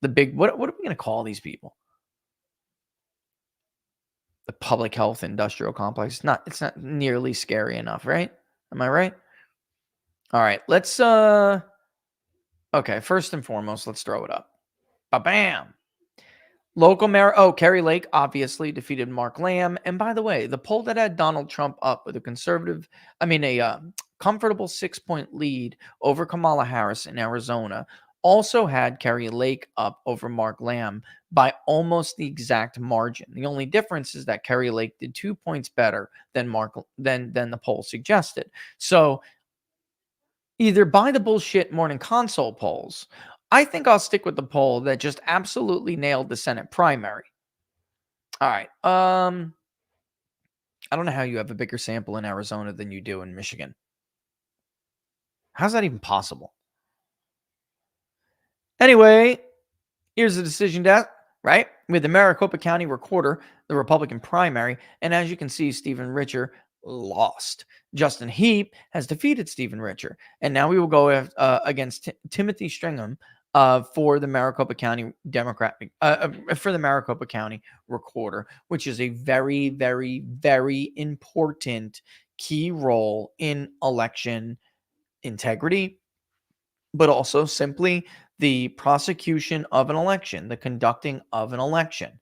the big, what are we going to call these people? The public health industrial complex. It's not nearly scary enough, right? Am I right? All right, let's okay, first and foremost, let's throw it up. Ba-bam. Local mayor, Kerry Lake obviously defeated Mark Lamb. And by the way, the poll that had Donald Trump up with a comfortable 6-point lead over Kamala Harris in Arizona also had Kerry Lake up over Mark Lamb by almost the exact margin. The only difference is that Kerry Lake did 2 points better than than the poll suggested. So either buy the bullshit morning console polls. I think I'll stick with the poll that just absolutely nailed the Senate primary. All right. I don't know how you have a bigger sample in Arizona than you do in Michigan. How's that even possible? Anyway, here's the decision death, right? With the Maricopa County recorder, the Republican primary. And as you can see, Stephen Richer lost. Justin Heap has defeated Stephen Richer. And now we will go against Timothy Stringham for the Maricopa County for the Maricopa County recorder, which is a very, very, very important key role in election integrity, but also simply the prosecution of an election, the conducting of an election.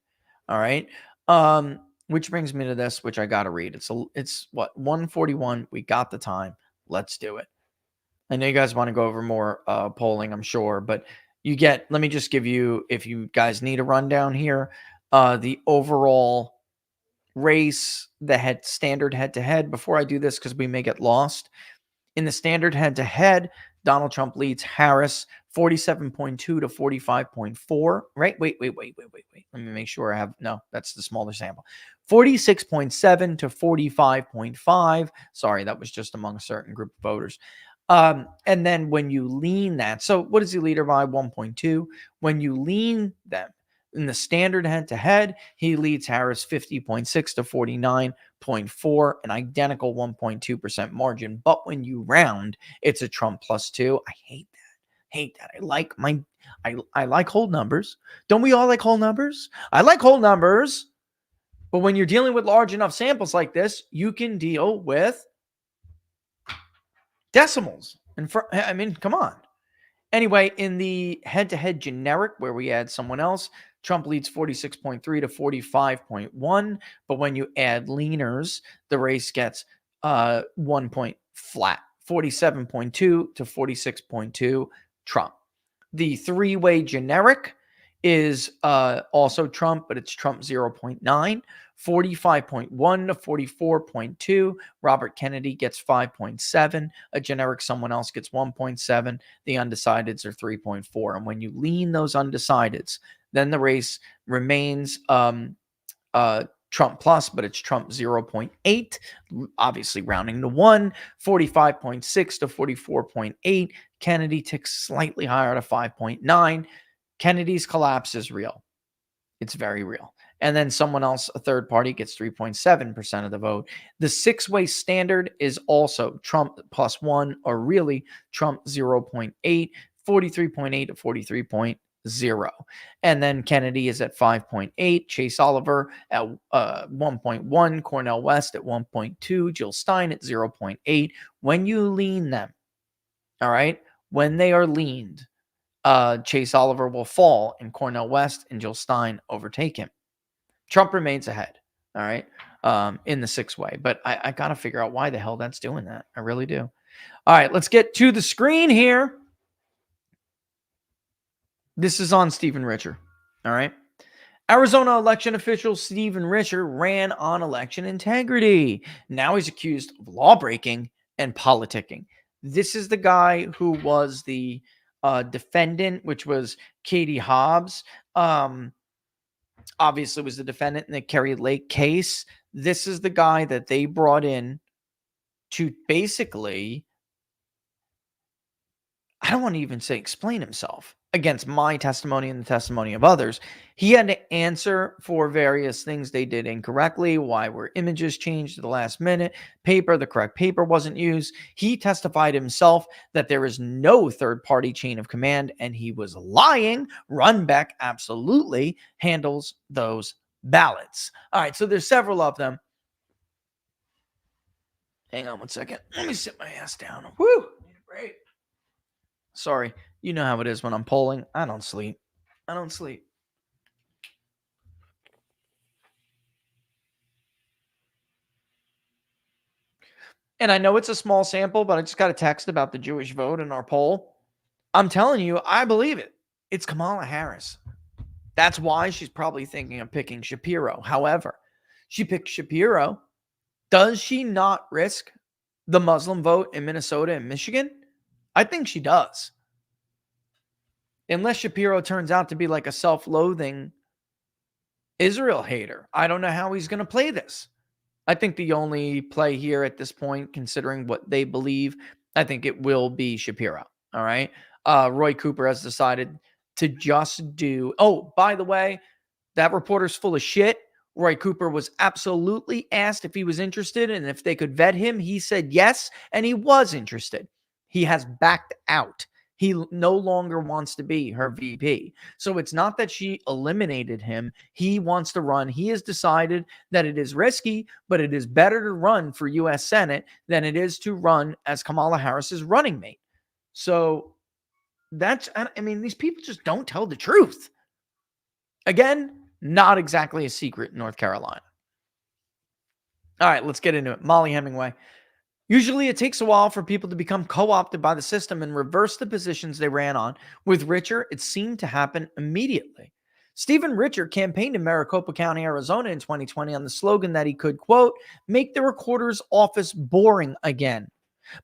All right. Which brings me to this, which I got to read. It's what, 1:41. We got the time. Let's do it. I know you guys want to go over more polling, I'm sure, but let me just give you, if you guys need a rundown here, the overall race, the standard head-to-head. Before I do this, because we may get lost. In the standard head-to-head, Donald Trump leads Harris 47.2 to 45.4. Right? Wait. Let me make sure I have, no, that's the smaller sample. 46.7 to 45.5. Sorry, that was just among a certain group of voters. And then when you lean that, so what is he leader by? 1.2. When you lean them in the standard head-to-head, he leads Harris 50.6 to 49.4, an identical 1.2% margin. But when you round, it's a Trump +2. I hate that. I like whole numbers. Don't we all like whole numbers? I like whole numbers. But when you're dealing with large enough samples like this, you can deal with decimals. Come on. Anyway, in the head-to-head generic, where we add someone else, Trump leads 46.3 to 45.1. But when you add leaners, the race gets 1 point flat, 47.2 to 46.2 Trump. The three-way generic is also Trump, but it's Trump 0.9. 45.1 to 44.2. Robert Kennedy gets 5.7. A generic someone else gets 1.7. The undecideds are 3.4. And when you lean those undecideds, then the race remains Trump plus, but it's Trump 0.8, obviously rounding to 1, 45.6 to 44.8. Kennedy ticks slightly higher to 5.9. Kennedy's collapse is real. It's very real. And then someone else, a third party, gets 3.7% of the vote. The six-way standard is also Trump plus 1, or really Trump 0.8, 43.8 to 43.0. And then Kennedy is at 5.8, Chase Oliver at 1.1, Cornel West at 1.2, Jill Stein at 0.8. When you lean them, all right, when they are leaned, Chase Oliver will fall and Cornel West and Jill Stein overtake him. Trump remains ahead, all right, in the six-way. But I got to figure out why the hell that's doing that. I really do. All right, let's get to the screen here. This is on Stephen Richer, all right? Arizona election official Stephen Richer ran on election integrity. Now he's accused of law-breaking and politicking. This is the guy who was the defendant, which was Katie Hobbs. Obviously was the defendant in the Kerry Lake case. This is the guy that they brought in to basically, I don't want to even say explain himself against my testimony and the testimony of others. He had to answer for various things they did incorrectly, why were images changed at the last minute, the correct paper wasn't used. He testified himself that there is no third-party chain of command, and he was lying. Runbeck absolutely handles those ballots. All right, so there's several of them. Hang on one second. Let me sit my ass down. Woo! Need a break. Sorry. You know how it is when I'm polling. I don't sleep. And I know it's a small sample, but I just got a text about the Jewish vote in our poll. I'm telling you, I believe it. It's Kamala Harris. That's why she's probably thinking of picking Shapiro. However, she picked Shapiro. Does she not risk the Muslim vote in Minnesota and Michigan? I think she does. Unless Shapiro turns out to be like a self-loathing Israel hater. I don't know how he's going to play this. I think the only play here at this point, considering what they believe, I think it will be Shapiro. All right. Roy Cooper has decided to just do. Oh, by the way, that reporter's full of shit. Roy Cooper was absolutely asked if he was interested and if they could vet him. He said yes, and he was interested. He has backed out. He no longer wants to be her VP. So it's not that she eliminated him. He wants to run. He has decided that it is risky, but it is better to run for U.S. Senate than it is to run as Kamala Harris's running mate. So that's, I mean, these people just don't tell the truth. Again, not exactly a secret in North Carolina. All right, let's get into it. Molly Hemingway. Usually it takes a while for people to become co-opted by the system and reverse the positions they ran on. With Richer, it seemed to happen immediately. Stephen Richer campaigned in Maricopa County, Arizona in 2020 on the slogan that he could, quote, make the recorder's office boring again.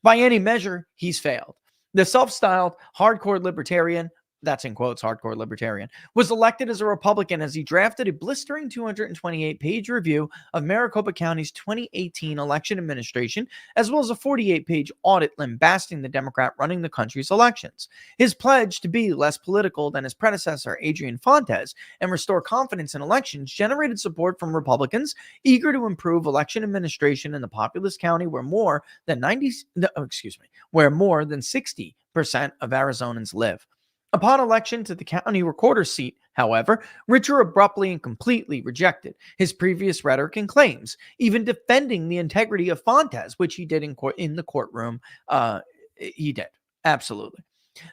By any measure, he's failed. The self-styled hardcore libertarian, that's in quotes, hardcore libertarian, was elected as a Republican as he drafted a blistering 228-page review of Maricopa County's 2018 election administration, as well as a 48-page audit lambasting the Democrat running the country's elections. His pledge to be less political than his predecessor, Adrian Fontes, and restore confidence in elections generated support from Republicans eager to improve election administration in the populous county where more than 60% of Arizonans live. Upon election to the county recorder seat, however, Richer abruptly and completely rejected his previous rhetoric and claims, even defending the integrity of Fontes, which he did in the courtroom. He did. Absolutely.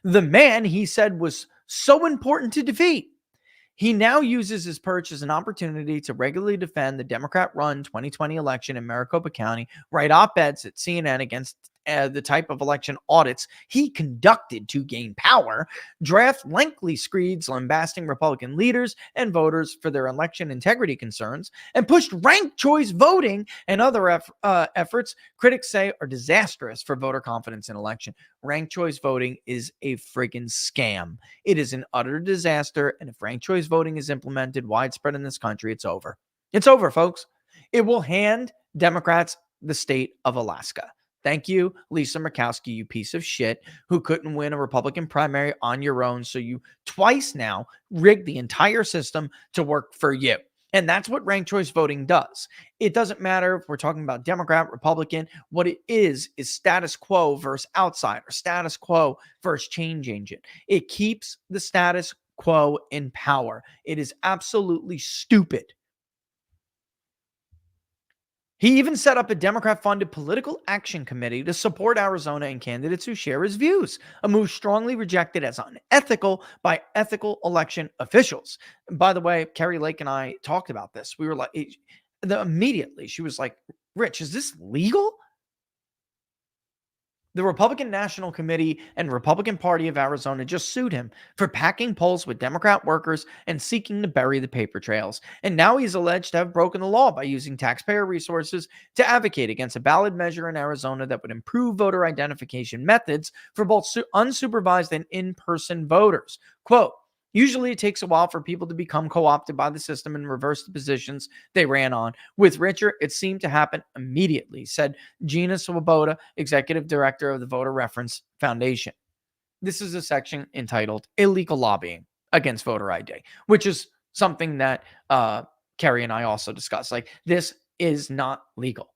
The man, he said, was so important to defeat. He now uses his perch as an opportunity to regularly defend the Democrat-run 2020 election in Maricopa County, write op-eds at CNN against the type of election audits he conducted to gain power, draft lengthy screeds lambasting Republican leaders and voters for their election integrity concerns, and pushed ranked choice voting and other efforts critics say are disastrous for voter confidence in election. Ranked choice voting is a friggin' scam. It is an utter disaster, and if ranked choice voting is implemented widespread in this country, it's over. It's over, folks. It will hand Democrats the state of Alaska. Thank you, Lisa Murkowski, you piece of shit, who couldn't win a Republican primary on your own. So you twice now rigged the entire system to work for you. And that's what ranked choice voting does. It doesn't matter if we're talking about Democrat, Republican. What it is status quo versus outsider, status quo versus change agent. It keeps the status quo in power. It is absolutely stupid. He even set up a Democrat-funded political action committee to support Arizona and candidates who share his views, a move strongly rejected as unethical by ethical election officials. By the way, Carrie Lake and I talked about this. We were like, immediately, she was like, Rich, is this legal? The Republican National Committee and Republican Party of Arizona just sued him for packing polls with Democrat workers and seeking to bury the paper trails. And now he's alleged to have broken the law by using taxpayer resources to advocate against a ballot measure in Arizona that would improve voter identification methods for both unsupervised and in-person voters. Quote, usually it takes a while for people to become co-opted by the system and reverse the positions they ran on. With Richard, it seemed to happen immediately, said Gina Swoboda, executive director of the Voter Reference Foundation. This is a section entitled Illegal Lobbying Against Voter ID, which is something that Carrie and I also discussed. Like, this is not legal.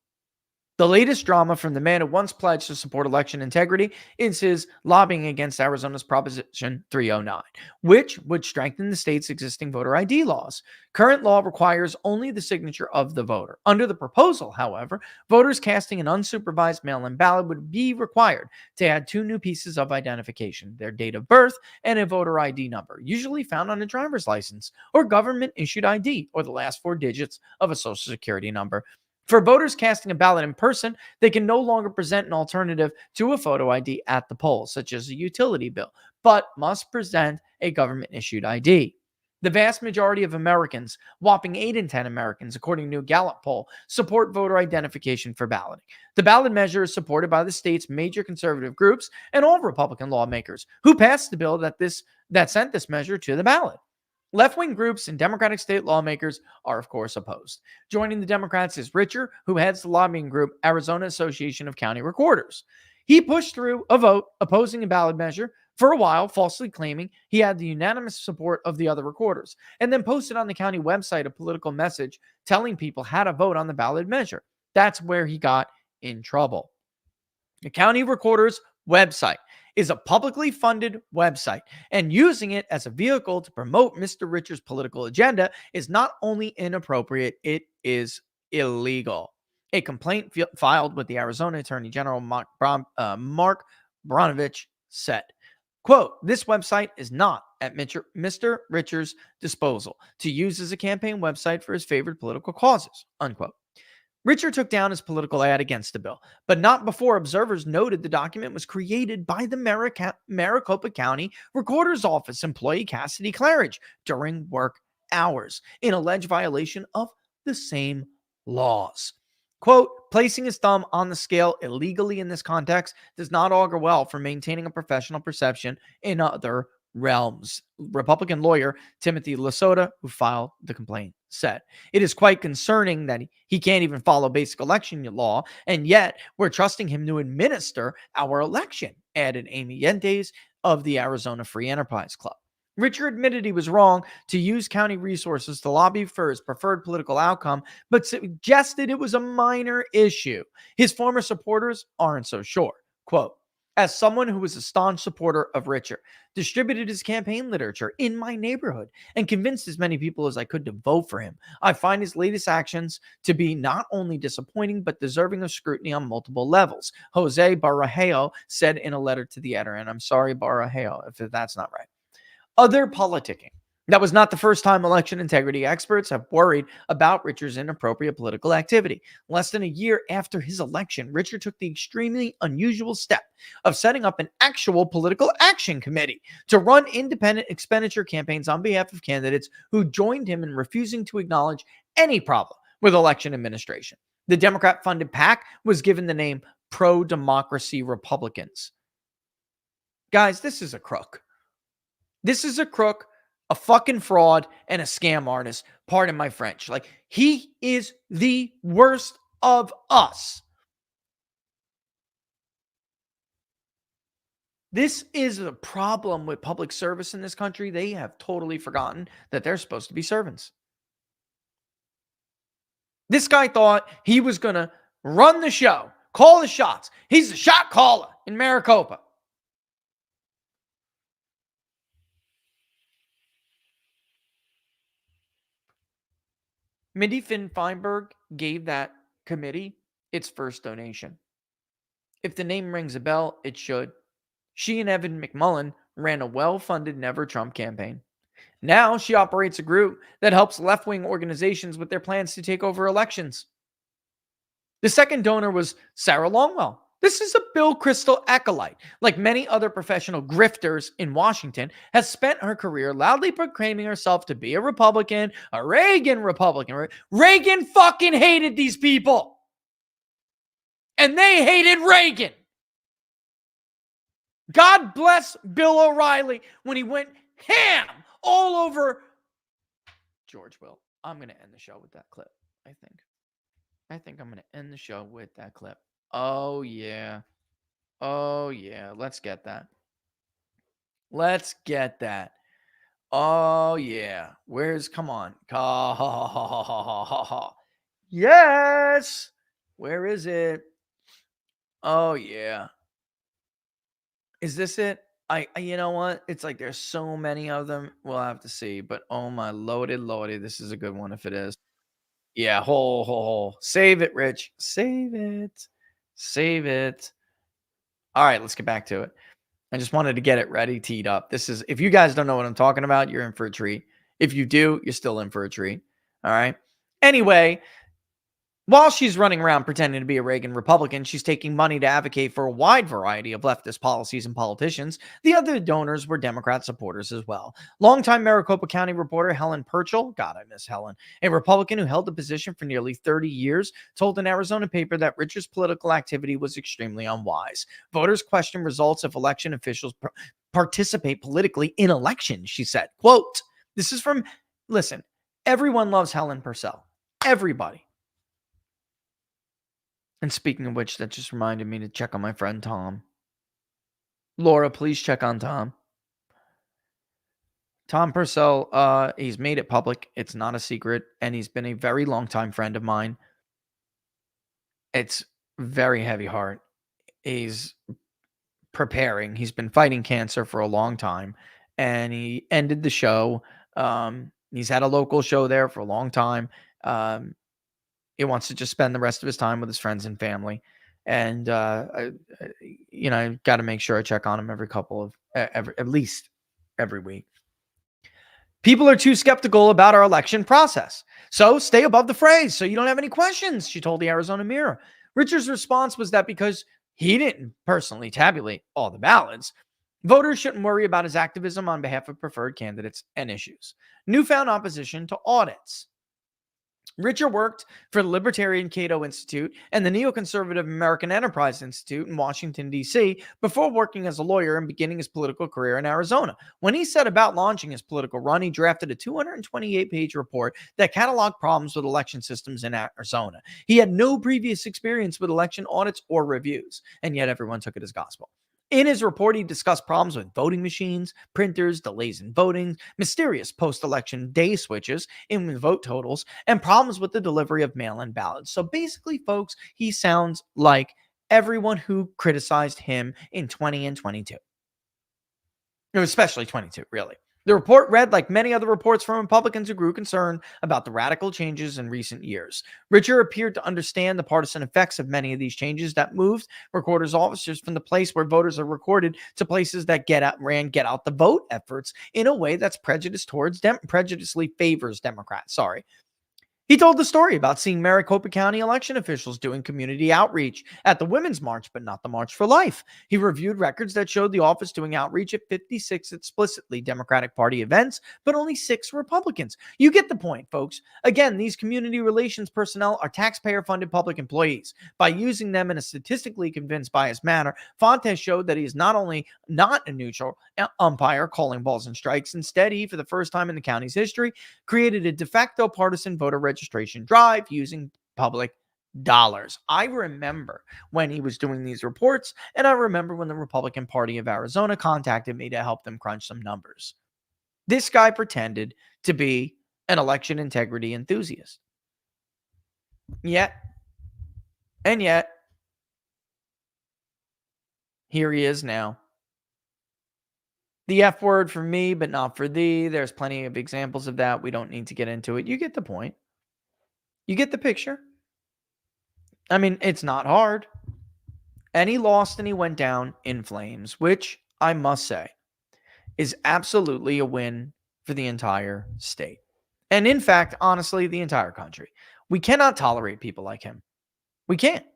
The latest drama from the man who once pledged to support election integrity is his lobbying against Arizona's Proposition 309, which would strengthen the state's existing voter ID laws. Current law requires only the signature of the voter. Under the proposal, however, voters casting an unsupervised mail-in ballot would be required to add 2 new pieces of identification, their date of birth and a voter ID number, usually found on a driver's license or government-issued ID, or the last 4 digits of a social security number. For voters casting a ballot in person, they can no longer present an alternative to a photo ID at the polls, such as a utility bill, but must present a government-issued ID. The vast majority of Americans, whopping 8 in 10 Americans, according to a Gallup poll, support voter identification for balloting. The ballot measure is supported by the state's major conservative groups and all Republican lawmakers who passed the bill that sent this measure to the ballot. Left-wing groups and Democratic state lawmakers are, of course, opposed. Joining the Democrats is Richard, who heads the lobbying group Arizona Association of County Recorders. He pushed through a vote opposing a ballot measure for a while, falsely claiming he had the unanimous support of the other recorders, and then posted on the county website a political message telling people how to vote on the ballot measure. That's where he got in trouble. The county recorder's website is a publicly funded website, and using it as a vehicle to promote Mr. Richard's political agenda is not only inappropriate, it is illegal. A complaint filed with the Arizona Attorney General Mark Bronovich said, quote, this website is not at Mr. Richard's disposal to use as a campaign website for his favorite political causes, unquote. Richard took down his political ad against the bill, but not before observers noted the document was created by the Maricopa County Recorder's Office employee Cassidy Claridge during work hours, in alleged violation of the same laws. Quote, placing his thumb on the scale illegally in this context does not augur well for maintaining a professional perception in other realms. Republican lawyer Timothy Lasota, who filed the complaint, said, it is quite concerning that he can't even follow basic election law, and yet we're trusting him to administer our election, added Amy Yentes of the Arizona Free Enterprise Club. Richard admitted he was wrong to use county resources to lobby for his preferred political outcome, but suggested it was a minor issue. His former supporters aren't so sure. Quote, as someone who was a staunch supporter of Richard, distributed his campaign literature in my neighborhood, and convinced as many people as I could to vote for him, I find his latest actions to be not only disappointing, but deserving of scrutiny on multiple levels, Jose Barajeo said in a letter to the editor. And I'm sorry, Barajeo, if that's not right. Other politicking. That was not the first time election integrity experts have worried about Richard's inappropriate political activity. Less than a year after his election, Richard took the extremely unusual step of setting up an actual political action committee to run independent expenditure campaigns on behalf of candidates who joined him in refusing to acknowledge any problem with election administration. The Democrat-funded PAC was given the name Pro-Democracy Republicans. Guys, this is a crook. This is a crook a fucking fraud and a scam artist. Pardon my French. Like, he is the worst of us. This is a problem with public service in this country. They have totally forgotten that they're supposed to be servants. This guy thought he was going to run the show, call the shots. He's the shot caller in Maricopa. Mindy Finn-Feinberg gave that committee its first donation. If the name rings a bell, it should. She and Evan McMullin ran a well-funded Never Trump campaign. Now she operates a group that helps left-wing organizations with their plans to take over elections. The second donor was Sarah Longwell. This is a Bill Kristol acolyte. Like many other professional grifters in Washington, has spent her career loudly proclaiming herself to be a Republican, a Reagan Republican. Reagan fucking hated these people. And they hated Reagan. God bless Bill O'Reilly when he went ham all over George Will. I'm going to end the show with that clip, I think I'm going to end the show with that clip. Oh, yeah. Oh, yeah. Let's get that. Let's get that. Oh, yeah. Come on. Yes. Where is it? Oh, yeah. Is this it? You know what? It's like there's so many of them. We'll have to see. But oh my lordy, this is a good one if it is. Yeah, save it, Rich. Save it. All right, let's get back to it. I just wanted to get it ready, teed up. This is, if you guys don't know what I'm talking about, you're in for a treat. If you do, you're still in for a treat. All right. Anyway, while she's running around pretending to be a Reagan Republican, she's taking money to advocate for a wide variety of leftist policies and politicians. The other donors were Democrat supporters as well. Longtime Maricopa County reporter Helen Purchell, God, I miss Helen, a Republican who held the position for nearly 30 years, told an Arizona paper that Richard's political activity was extremely unwise. Voters question results if election officials participate politically in elections, she said. Quote, this is from, listen, everyone loves Helen Purcell. Everybody. And speaking of which, that just reminded me to check on my friend Tom. Laura, please check on Tom. Tom Purcell, he's made it public. It's not a secret. And he's been a very long time friend of mine. It's very heavy heart. He's preparing. He's been fighting cancer for a long time. And he ended the show. He's had a local show there for a long time. He wants to just spend the rest of his time with his friends and family. And, I got to make sure I check on him at least every week. People are too skeptical about our election process. So stay above the phrase so you don't have any questions, she told the Arizona Mirror. Richard's response was that because he didn't personally tabulate all the ballots, voters shouldn't worry about his activism on behalf of preferred candidates and issues. Newfound opposition to audits. Richard worked for the Libertarian Cato Institute and the neoconservative American Enterprise Institute in Washington, D.C., before working as a lawyer and beginning his political career in Arizona. When he set about launching his political run, he drafted a 228-page report that cataloged problems with election systems in Arizona. He had no previous experience with election audits or reviews, and yet everyone took it as gospel. In his report, he discussed problems with voting machines, printers, delays in voting, mysterious post-election day switches in vote totals, and problems with the delivery of mail-in ballots. So basically, folks, he sounds like everyone who criticized him in 20 and 22. Especially 22, really. The report read like many other reports from Republicans who grew concerned about the radical changes in recent years. Richard appeared to understand the partisan effects of many of these changes that moved recorders' officers from the place where voters are recorded to places that get out the vote efforts in a way that's prejudiced towards prejudicially favors Democrats. He told the story about seeing Maricopa County election officials doing community outreach at the Women's March, but not the March for Life. He reviewed records that showed the office doing outreach at 56 explicitly Democratic Party events, but only 6 Republicans. You get the point, folks. Again, these community relations personnel are taxpayer-funded public employees. By using them in a statistically convinced biased manner, Fontes showed that he is not only not a neutral umpire calling balls and strikes, instead he, for the first time in the county's history, created a de facto partisan voter registration drive using public dollars. I remember when he was doing these reports, and I remember when the Republican Party of Arizona contacted me to help them crunch some numbers. This guy pretended to be an election integrity enthusiast. Yet, here he is now. The F word for me, but not for thee. There's plenty of examples of that. We don't need to get into it. You get the point. You get the picture. I mean, it's not hard. And he lost and he went down in flames, which I must say is absolutely a win for the entire state. And in fact, honestly, the entire country. We cannot tolerate people like him. We can't.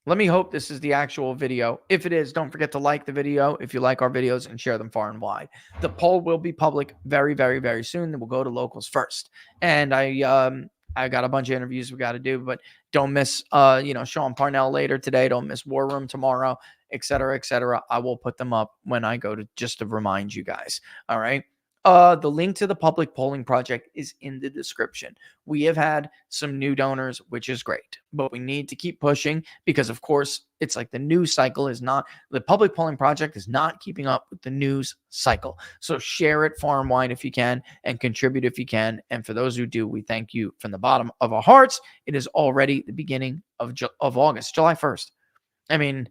Let me hope this is the actual video. If it is, don't forget to like the video if you like our videos and share them far and wide. The poll will be public very, very, very soon. Then we'll go to locals first. And I got a bunch of interviews we got to do, but don't miss, Sean Parnell later today. Don't miss War Room tomorrow, et cetera, et cetera. I will put them up when I go to, just to remind you guys. All right. The link to the public polling project is in the description. We have had some new donors, which is great, but we need to keep pushing because, of course, it's like the news cycle is not, the public polling project is not keeping up with the news cycle. So share it far and wide if you can and contribute if you can. And for those who do, we thank you from the bottom of our hearts. It is already the beginning of August, July 1st. I mean,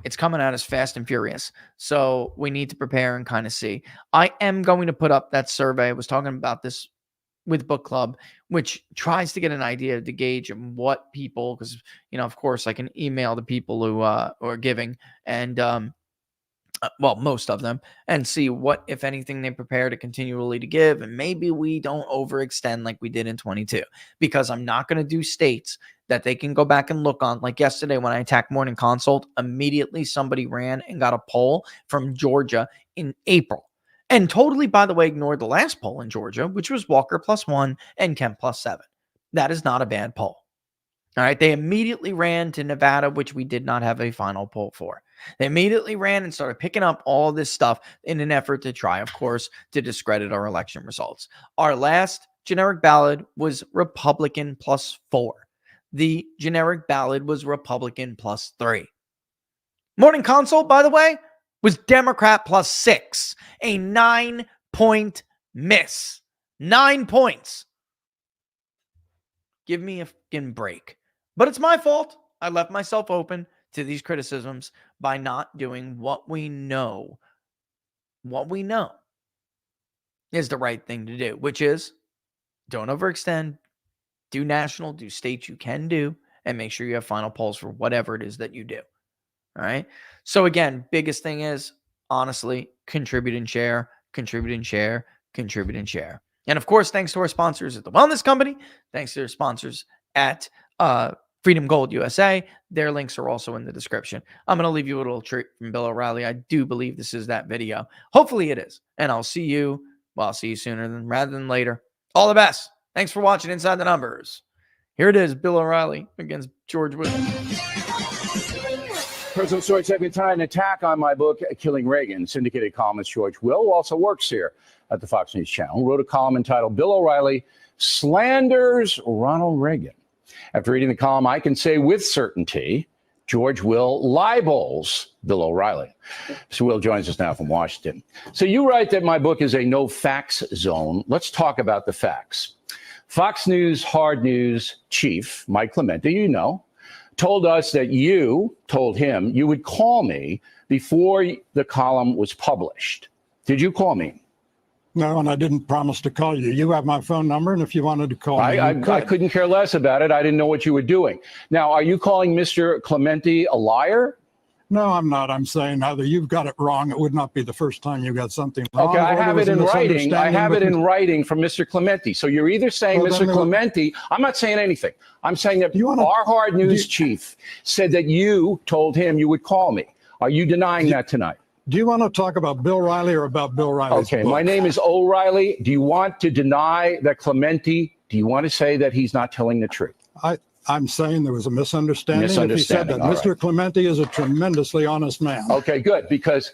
it's coming at us fast and furious. So we need to prepare and kind of see. I am going to put up that survey. I was talking about this with Book Club, which tries to get an idea to gauge what people, because, of course, I can email the people who are giving and, most of them, and see what, if anything, they prepare to continually to give. And maybe we don't overextend like we did in 22, because I'm not going to do states that they can go back and look on. Like yesterday when I attacked Morning Consult, immediately somebody ran and got a poll from Georgia in April. And totally, by the way, ignored the last poll in Georgia, which was Walker +1 and Kemp +7. That is not a bad poll. All right. They immediately ran to Nevada, which we did not have a final poll for. They immediately ran and started picking up all this stuff in an effort to try, of course, to discredit our election results. Our last generic ballot was Republican +4. The generic ballot was Republican +3. Morning Consult, by the way, was Democrat +6. A 9-point miss. 9 points. Give me a fucking break. But it's my fault. I left myself open to these criticisms by not doing what we know. What we know is the right thing to do, which is don't overextend. Do national, do states you can do, and make sure you have final polls for whatever it is that you do. All right. So again, biggest thing is honestly, contribute and share, contribute and share, contribute and share. And of course, thanks to our sponsors at the Wellness Company. Thanks to their sponsors at Freedom Gold USA. Their links are also in the description. I'm going to leave you a little treat from Bill O'Reilly. I do believe this is that video. Hopefully it is. And I'll see you sooner rather than later. All the best. Thanks for watching Inside the Numbers. Here it is, Bill O'Reilly against George Bush. Personal story taking time, an attack on my book, Killing Reagan. Syndicated columnist George Will, who also works here at the Fox News Channel, wrote a column entitled Bill O'Reilly Slanders Ronald Reagan. After reading the column, I can say with certainty, George Will libels Bill O'Reilly. So Will joins us now from Washington. So you write that my book is a no facts zone. Let's talk about the facts. Fox News Hard News chief, Mike Clemente, told us that you told him you would call me before the column was published. Did you call me? No, and I didn't promise to call you. You have my phone number, and if you wanted to call me, I couldn't care less about it. I didn't know what you were doing. Now, are you calling Mr. Clemente a liar? No, I'm not. I'm saying either you've got it wrong. It would not be the first time you got something wrong. Okay, I or there have was it a in writing. I have it misunderstanding in writing from Mr. Clementi. So you're either saying, Well, then Mr. there was- Clementi, I'm not saying anything. I'm saying that You wanna- our hard news you- chief said that you told him you would call me. Are you denying that tonight? Do you want to talk about Bill Riley or about Bill Riley's Okay, book? my name is O'Reilly. Do you want to deny that Clementi? Do you want to say that he's not telling the truth? I'm saying there was a misunderstanding. If he said Misunderstanding, that, all Mr. Clementi is a tremendously honest man. Okay, good, because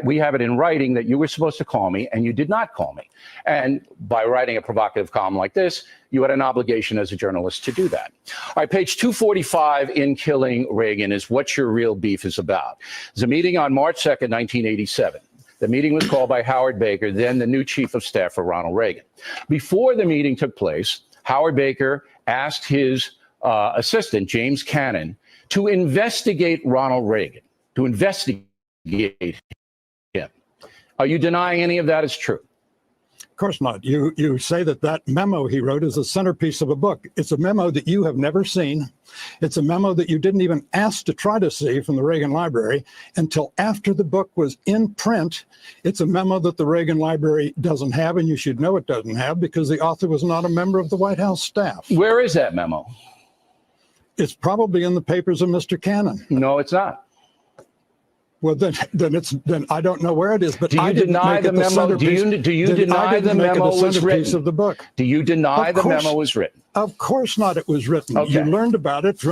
we have it in writing that you were supposed to call me and you did not call me. And by writing a provocative column like this, you had an obligation as a journalist to do that. All right, page 245 in Killing Reagan is what your real beef is about. There's a meeting on March 2nd, 1987. The meeting was called by Howard Baker, then the new chief of staff for Ronald Reagan. Before the meeting took place, Howard Baker asked his assistant, James Cannon, to investigate Ronald Reagan, to investigate him. Are you denying any of that is true? Of course not. You say that memo he wrote is the centerpiece of a book. It's a memo that you have never seen. It's a memo that you didn't even ask to try to see from the Reagan Library until after the book was in print. It's a memo that the Reagan Library doesn't have, and you should know it doesn't have because the author was not a member of the White House staff. Where is that memo? It's probably in the papers of Mr. Cannon. No, it's not. Well, then I don't know where it is. But Do you I didn't deny make the it the memo? centerpiece. Do you Then I deny didn't the make it memo was centerpiece written? of the book? Do you deny Of the course. memo was written? Of course not. It was written. Okay. You learned about it,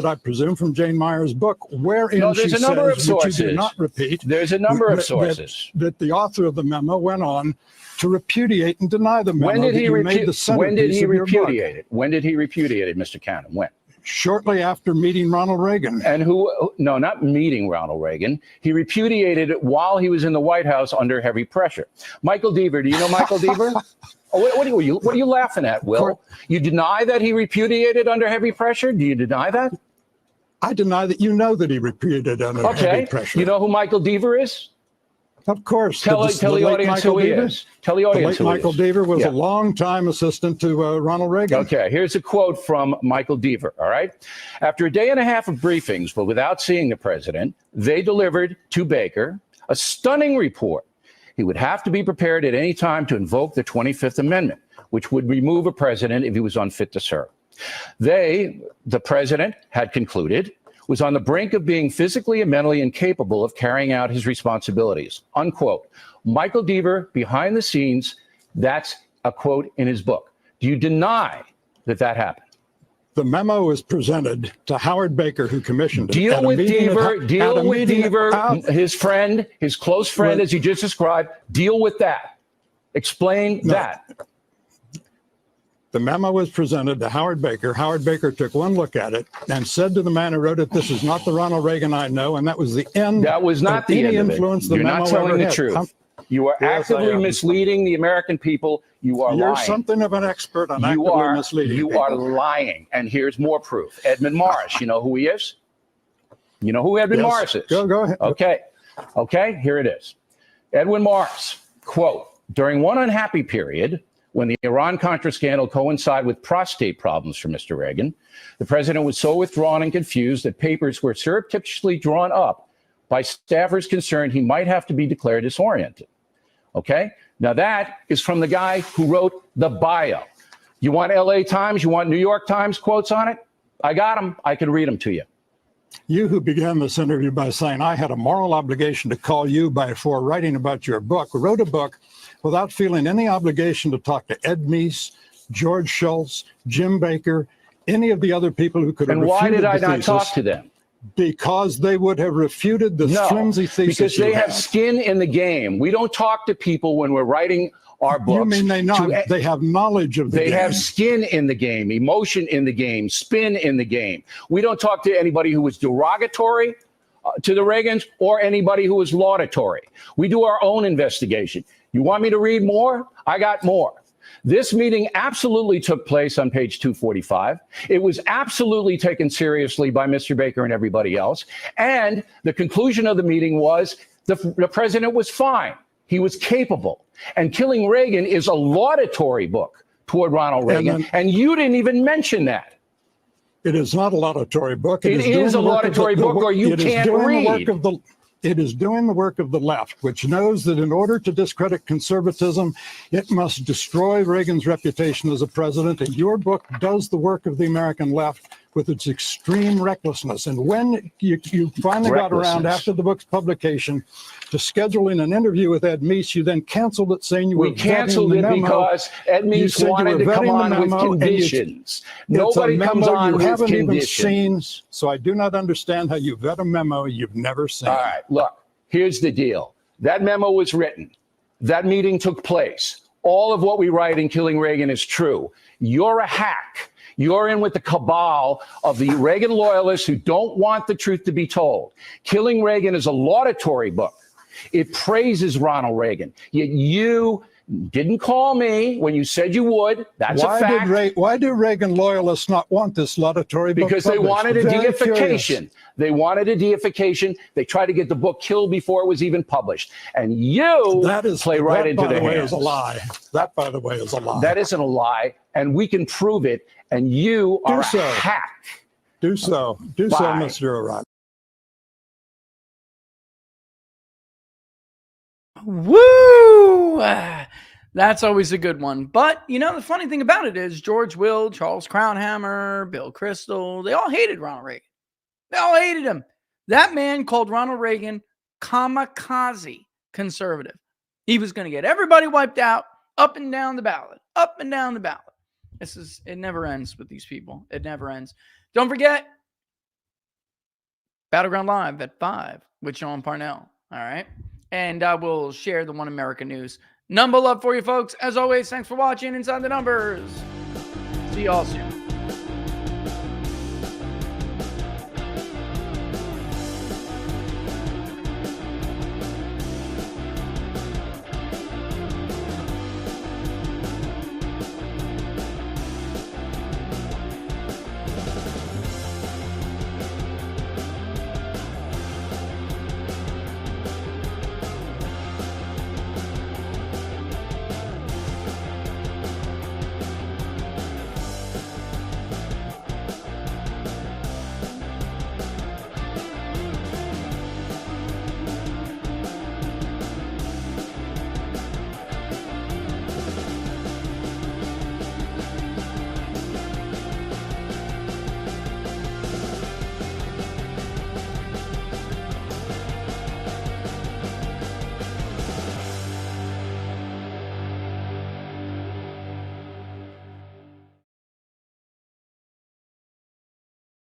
I presume, from Jane Meyer's book, wherein No, there's she a number of says, which you sources. did not repeat. There's a number of that- sources. that the author of the memo went on to repudiate and deny the memo. When did that he you made the when did centerpiece he of your book. repudiate it? When did he repudiate it, Mr. Cannon? When? Shortly after meeting Ronald Reagan. And no, not meeting Ronald Reagan. He repudiated it while he was in the White House under heavy pressure. Michael Deaver, do you know Michael Deaver? What are you laughing at, Will? You deny that he repudiated under heavy pressure? Do you deny that? I deny that you know that he repudiated under heavy pressure. You know who Michael Deaver is? Of course. Tell the late audience Michael who he Deaver? is. Tell the The audience late who he Michael is. Deaver was Yeah. a longtime assistant to Ronald Reagan. Okay, here's a quote from Michael Deaver, all right? After a day and a half of briefings, but without seeing the president, they delivered to Baker a stunning report. He would have to be prepared at any time to invoke the 25th Amendment, which would remove a president if he was unfit to serve. The president had concluded, was on the brink of being physically and mentally incapable of carrying out his responsibilities, unquote. Michael Deaver, behind the scenes, that's a quote in his book. Do you deny that that happened? The memo was presented to Howard Baker, who commissioned it. Deal with Deaver, his friend, his close friend, as you just described. Deal with that. Explain that. The memo was presented to Howard Baker. Howard Baker took one look at it and said to the man who wrote it, "This is not the Ronald Reagan I know," and that was the end. That was not the any end of influence it. the You're memo not telling ever the had. truth. You are Yes, I actively am. misleading the American people. You are You're lying. something of an expert on You actively are misleading you people. are lying. And here's more proof. Edmund Morris. You know who he is? You know who Edmund Yes. Morris is? Go ahead. Okay, here it is. Edwin Morris, quote, during one unhappy period, when the Iran-Contra scandal coincided with prostate problems for Mr. Reagan, the president was so withdrawn and confused that papers were surreptitiously drawn up by staffers concerned he might have to be declared disoriented. Okay? Now that is from the guy who wrote the bio. You want LA Times? You want New York Times quotes on it? I got them. I can read them to you. You who began this interview by saying I had a moral obligation to call you before writing about your book, wrote a book without feeling any obligation to talk to Ed Meese, George Shultz, Jim Baker, any of the other people who could have And why refuted did I the not thesis, talk to them? because they would have refuted the flimsy thesis because they you have had. skin in the game. We don't talk to people when we're writing our books. You mean they have knowledge of the game. They have skin in the game, emotion in the game, spin in the game. We don't talk to anybody who was derogatory to the Reagans or anybody who was laudatory. We do our own investigation. You want me to read more? I got more. This meeting absolutely took place on page 245. It was absolutely taken seriously by Mr. Baker and everybody else. And the conclusion of the meeting was the president was fine. He was capable. And Killing Reagan is a laudatory book toward Ronald Reagan. And you didn't even mention that. It is not a laudatory book. It is a laudatory book, or you can't read. It is doing the work of the left, which knows that in order to discredit conservatism, it must destroy Reagan's reputation as a president. And your book does the work of the American left with its extreme recklessness. And when you finally got around after the book's publication to scheduling an interview with Ed Meese, you then canceled it, saying you were canceled it because Ed Meese wanted to come on with conditions. Nobody comes on with conditions. So I do not understand how you vet a memo you've never seen. All right, look, here's the deal. That memo was written. That meeting took place. All of what we write in Killing Reagan is true. You're a hack. You're in with the cabal of the Reagan loyalists who don't want the truth to be told. Killing Reagan is a laudatory book. It praises Ronald Reagan. Yet you didn't call me when you said you would. That's a fact. Why do Reagan loyalists not want this laudatory book Because they wanted a deification. They wanted a deification. They tried to get the book killed before it was even published. And you play right into the hands. That, by the way, is a lie. That, by the way, is a lie. That isn't a lie, and we can prove it. And you are a hack. Do so. Do so, Mr. O'Reilly. Woo! That's always a good one. But, you know, the funny thing about it is George Will, Charles Crownhammer, Bill Kristol, they all hated Ronald Reagan. They all hated him. That man called Ronald Reagan kamikaze conservative. He was going to get everybody wiped out, up and down the ballot, up and down the ballot. It never ends with these people. It never ends. Don't forget, Battleground Live at 5 with Sean Parnell. All right. And I will share the One America news. Number love for you folks. As always, thanks for watching Inside the Numbers. See you all soon.